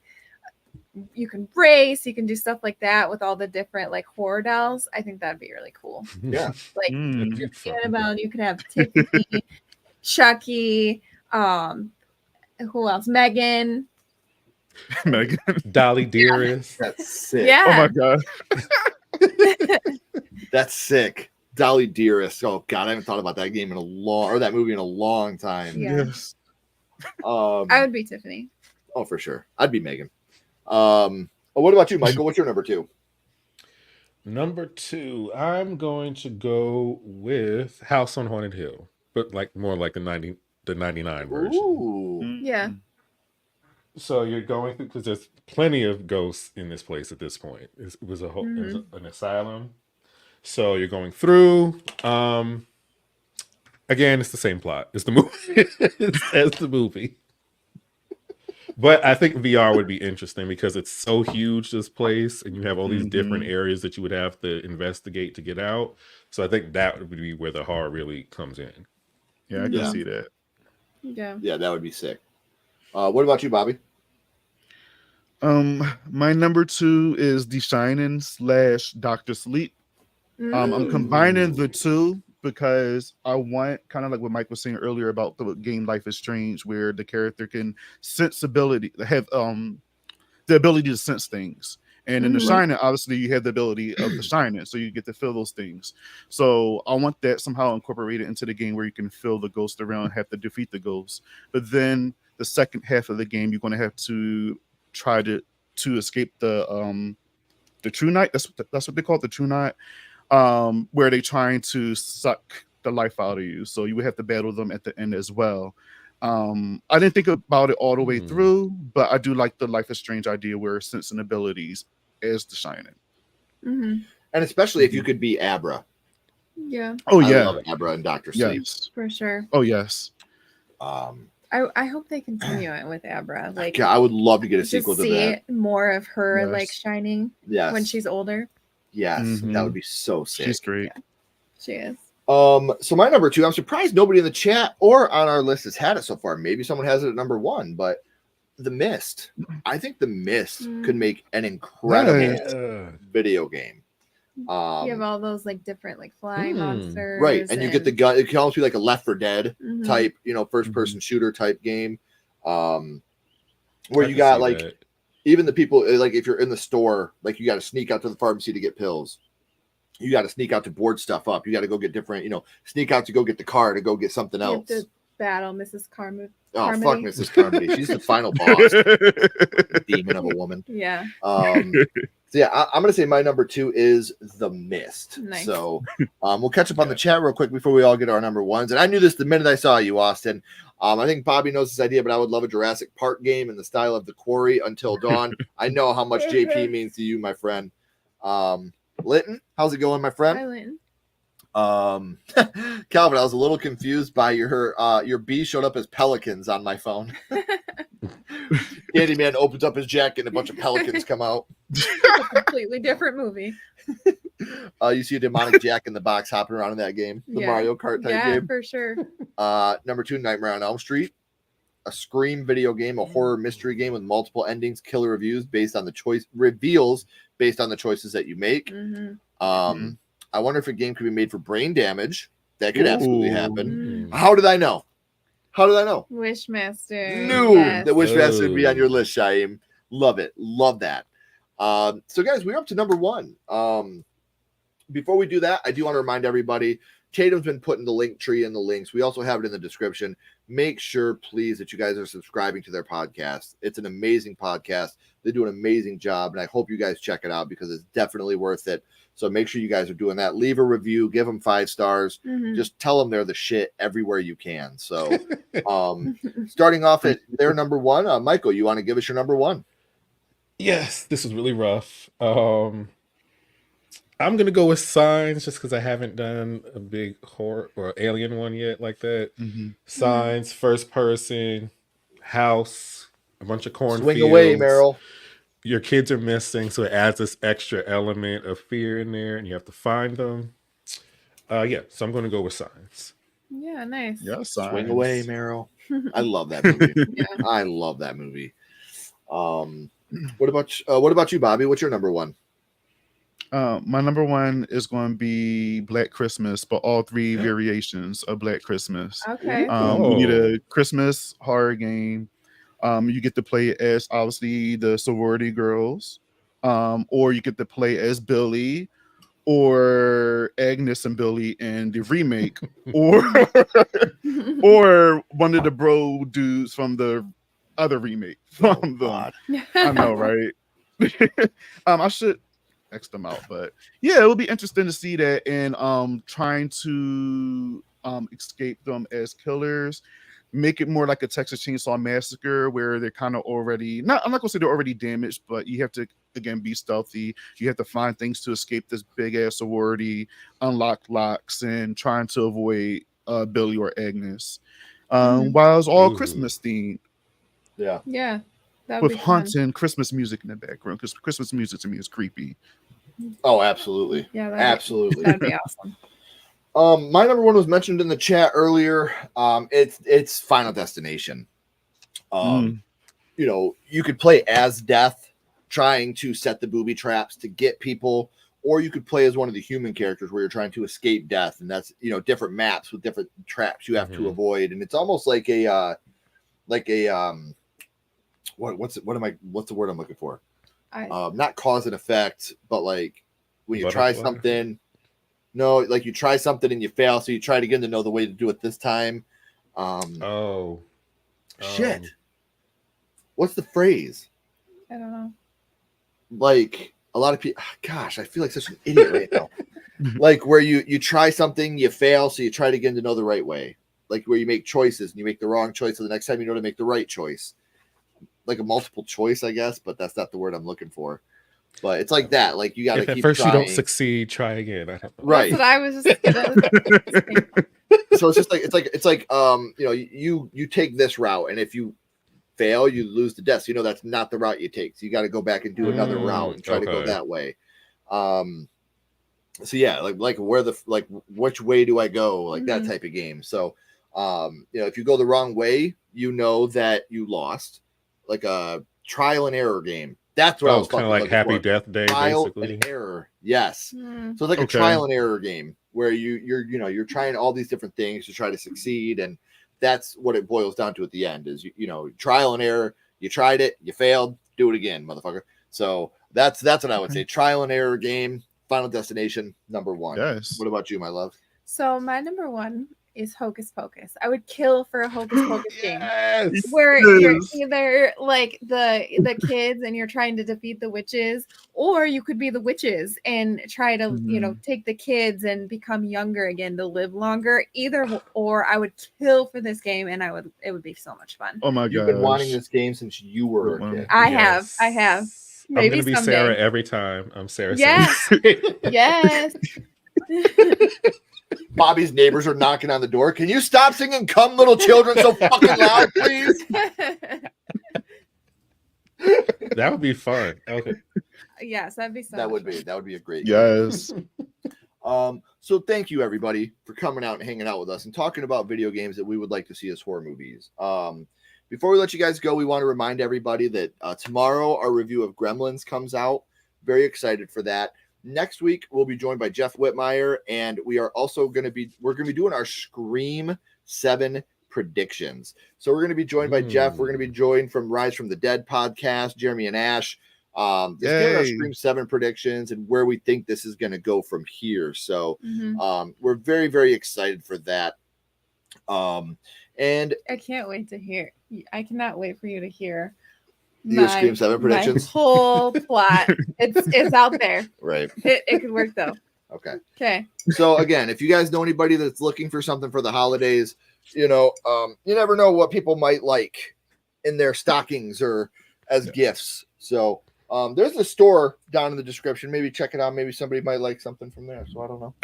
you can race, you can do stuff like that with all the different like horror dolls. I think that'd be really cool. Yeah, like Annabelle, you could have Tiffany, Chucky, who else? Megan. Megan. Dolly Dearest. That's sick. Yeah. Oh my god. That's sick. Dolly Dearest. Oh god, I haven't thought about that game that movie in a long time. Yeah. Yes. I would be Tiffany. Oh, for sure. I'd be Megan. What about you, Michael? What's your number 2? Number 2, I'm going to go with House on Haunted Hill, but like more like the 99 version. Ooh. Yeah. So you're going through, because there's plenty of ghosts in this place at this point. It was it was an asylum. So you're going through. Again, it's the same plot. It's the movie. It's the movie. But I think VR would be interesting because it's so huge, this place, and you have all these different areas that you would have to investigate to get out. So I think that would be where the horror really comes in. Yeah, I can see that. Yeah. Yeah, that would be sick. What about you, Bobby? My number 2 is The Shining / Doctor Sleep. I'm combining the two because I want, kind of like what Mike was saying earlier about the game Life is Strange, where the character can have the ability to sense things. And in The Shining, obviously, you have the ability of The Shining, so you get to feel those things. So I want that somehow incorporated into the game where you can feel the ghost around, have to defeat the ghost. But then the second half of the game, you're going to have to try to escape the True Night. That's what they call it, the True Night, where they're trying to suck the life out of you. So you would have to battle them at the end as well. I didn't think about it all the way through, but I do like the Life is Strange idea where sensing abilities as The Shining. And especially if you could be Abra. Yeah. Oh, yeah. I love Abra and Dr. Sleep. Yes. For sure. Oh, yes. I hope they continue it with Abra. Like, I would love to get a just sequel to see that. more of her Yes. like shining when she's older. Yes, that would be so sick. She's great. Yeah, she is. So my number 2, I'm surprised nobody in the chat or on our list has had it so far. Maybe someone has it at number 1, but The Mist. I think The Mist could make an incredible video game. You have all those like different like flying monsters, right? And you get the gun. It can almost be like a Left 4 Dead type, first person shooter type game, where you got like that. Even the people, like if you're in the store, like you got to sneak out to the pharmacy to get pills. You got to sneak out to board stuff up. You got to go get different, sneak out to go get the car to go get something else. You have to battle Mrs. Carmody. Oh, fuck Mrs. Carmody. She's the final boss. Demon of a woman. Yeah. So yeah, I'm gonna say my number 2 is The Mist. Nice. So we'll catch up on the chat real quick before we all get our number 1s. And I knew this the minute I saw you, Austin. I think Bobby knows this idea, but I would love a Jurassic Park game in the style of The Quarry, Until Dawn. I know how much JP means to you, my friend. Linton, how's it going, my friend? Hi, Linton. Calvin, I was a little confused by your bee showed up as pelicans on my phone. Candyman opens up his jacket and a bunch of pelicans come out. A completely different movie. You see a demonic Jack in the Box hopping around in that game, the Mario Kart type game. For sure. Number 2, Nightmare on Elm Street, a Scream video game, a horror mystery game with multiple endings, killer reveals based on the choices that you make. I wonder if a game could be made for brain damage. That could absolutely happen. How did I know? Wishmaster. Knew that Wishmaster would be on your list, Shaim. Love it. Love that. So, guys, we're up to number 1. Before we do that, I do want to remind everybody, Tatum's been putting the link tree in the links. We also have it in the description. Make sure, please, that you guys are subscribing to their podcast. It's an amazing podcast. They do an amazing job, and I hope you guys check it out because it's definitely worth it. So make sure you guys are doing that. Leave a review. Give them 5 stars. Just tell them they're the shit everywhere you can. So starting off at their number 1, Michael, you want to give us your number 1? Yes, this is really rough. I'm going to go with Signs just because I haven't done a big horror or alien one yet like that. Signs, first person, House, a bunch of cornfields. Swing away, Meryl. Your kids are missing, so it adds this extra element of fear in there, and you have to find them. Yeah, so I'm going to go with Signs. Yeah, nice. Yeah, Swing away, Meryl. I love that movie. I love that movie. What about you, Bobby? What's your number one? My number one is going to be Black Christmas, but all three variations of Black Christmas. Okay. You need a Christmas horror game. You get to play as obviously the sorority girls, or you get to play as Billy, or Agnes and Billy in the remake, or one of the bro dudes from the other remake. From I know, right? I should X them out, but yeah, it would be interesting to see that and trying to escape them as killers. Make it more like a Texas Chainsaw Massacre where they're kind of already I'm not gonna say they're already damaged, but you have to again be stealthy. You have to find things to escape this big ass sorority, unlock locks, and trying to avoid Billy or Agnes. While it's all Christmas themed. Yeah. Yeah. With haunting Christmas music in the background, because Christmas music to me is creepy. Oh, absolutely. Yeah, absolutely. That'd be awesome. My number one was mentioned in the chat earlier. It's Final Destination. You know, you could play as Death, trying to set the booby traps to get people, or you could play as one of the human characters where you're trying to escape death, and that's different maps with different traps you have to avoid, and it's almost like a what's the word I'm looking for? Not cause and effect, but like when you try something. No, like you try something and you fail, so you try to get to know the way to do it this time. Shit. What's the phrase? I don't know. Like a lot of people. Gosh, I feel like such an idiot right now. Like where you try something, you fail, so you try to get to know the right way. Like where you make choices and you make the wrong choice, so the next time you know to make the right choice. Like a multiple choice, I guess, but that's not the word I'm looking for. But it's like that. Like you got to keep at first trying. You don't succeed, try again. Right. That's what I was just gonna So it's just like it's like you take this route, and if you fail, you lose the death. So that's not the route you take. So you got to go back and do another route and try to go that way. So yeah, like which way do I go? Like that type of game. So if you go the wrong way, that you lost. Like a trial and error game. That's what I was kind of like Happy Death Day, trial basically. And error. Yes. So it's like a trial and error game where you're trying all these different things to try to succeed, and that's what it boils down to at the end is trial and error. You tried it, you failed, do it again, motherfucker. So that's what I would say. Trial and error game, Final Destination, number one. Yes. What about you, my love? So my number one is Hocus Pocus. I would kill for a Hocus Pocus game Yes. where you're either like the kids and you're trying to defeat the witches, or you could be the witches and try to take the kids and become younger again to live longer. Either or, I would kill for this game, and it would be so much fun. Oh my god! You've been wanting this game since you were a kid. I have. Maybe I'm gonna be someday. Sarah every time. I'm Sarah. Yes. Yes. Bobby's neighbors are knocking on the door. Can you stop singing "Come Little Children" so fucking loud, please? That would be fun. Okay. Yes, that'd be so. That would be a great yes. game. So thank you everybody for coming out and hanging out with us and talking about video games that we would like to see as horror movies. Before we let you guys go, we want to remind everybody that tomorrow our review of Gremlins comes out. Very excited for that. Next week, we'll be joined by Jeff Whitmire, and we are also going to be doing our Scream 7 predictions. So we're going to be joined by Jeff. We're going to be joined from Rise from the Dead podcast, Jeremy and Ash. Just giving our Scream 7 predictions and where we think this is going to go from here. So we're very, very excited for that. And I can't wait to hear. I cannot wait for you to hear your Scream 7 predictions. My whole plot. It's out there. Right. It could work though. Okay. Okay. So again, if you guys know anybody that's looking for something for the holidays, you never know what people might like in their stockings or as gifts. So there's a store down in the description. Maybe check it out. Maybe somebody might like something from there. So I don't know.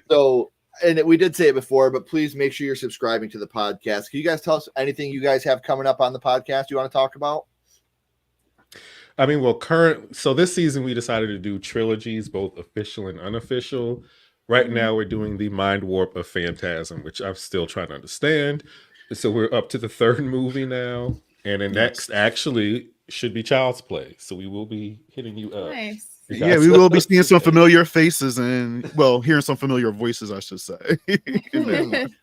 So and we did say it before, but please make sure you're subscribing to the podcast. Can you guys tell us anything you guys have coming up on the podcast you want to talk about? I mean, well, so this season we decided to do trilogies, both official and unofficial. Right now we're doing the Mind Warp of Phantasm, which I'm still trying to understand. So we're up to the third movie now. And the next actually should be Child's Play. So we will be hitting you up. Nice. Yeah, we will be seeing some familiar faces and, well, hearing some familiar voices, I should say.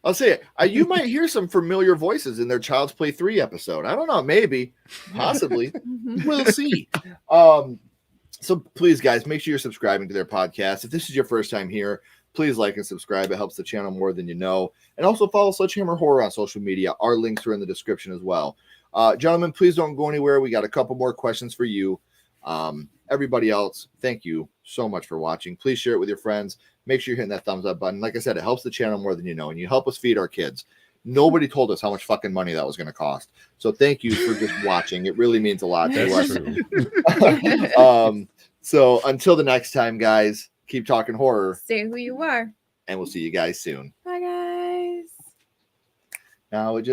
I'll say it. You might hear some familiar voices in their Child's Play 3 episode. I don't know. Maybe. Possibly. We'll see. So please, guys, make sure you're subscribing to their podcast. If this is your first time here, please like and subscribe. It helps the channel more than you know. And also follow Sledgehammer Horror on social media. Our links are in the description as well. Gentlemen, please don't go anywhere. We got a couple more questions for you. Everybody else, thank you so much for watching. Please share it with your friends. Make sure you're hitting that thumbs up button. Like I said, it helps the channel more than you know, and you help us feed our kids. Nobody told us how much fucking money that was going to cost. So thank you for just watching. It really means a lot to us. So until the next time, guys, keep talking horror. Stay who you are. And we'll see you guys soon. Bye, guys. Now it just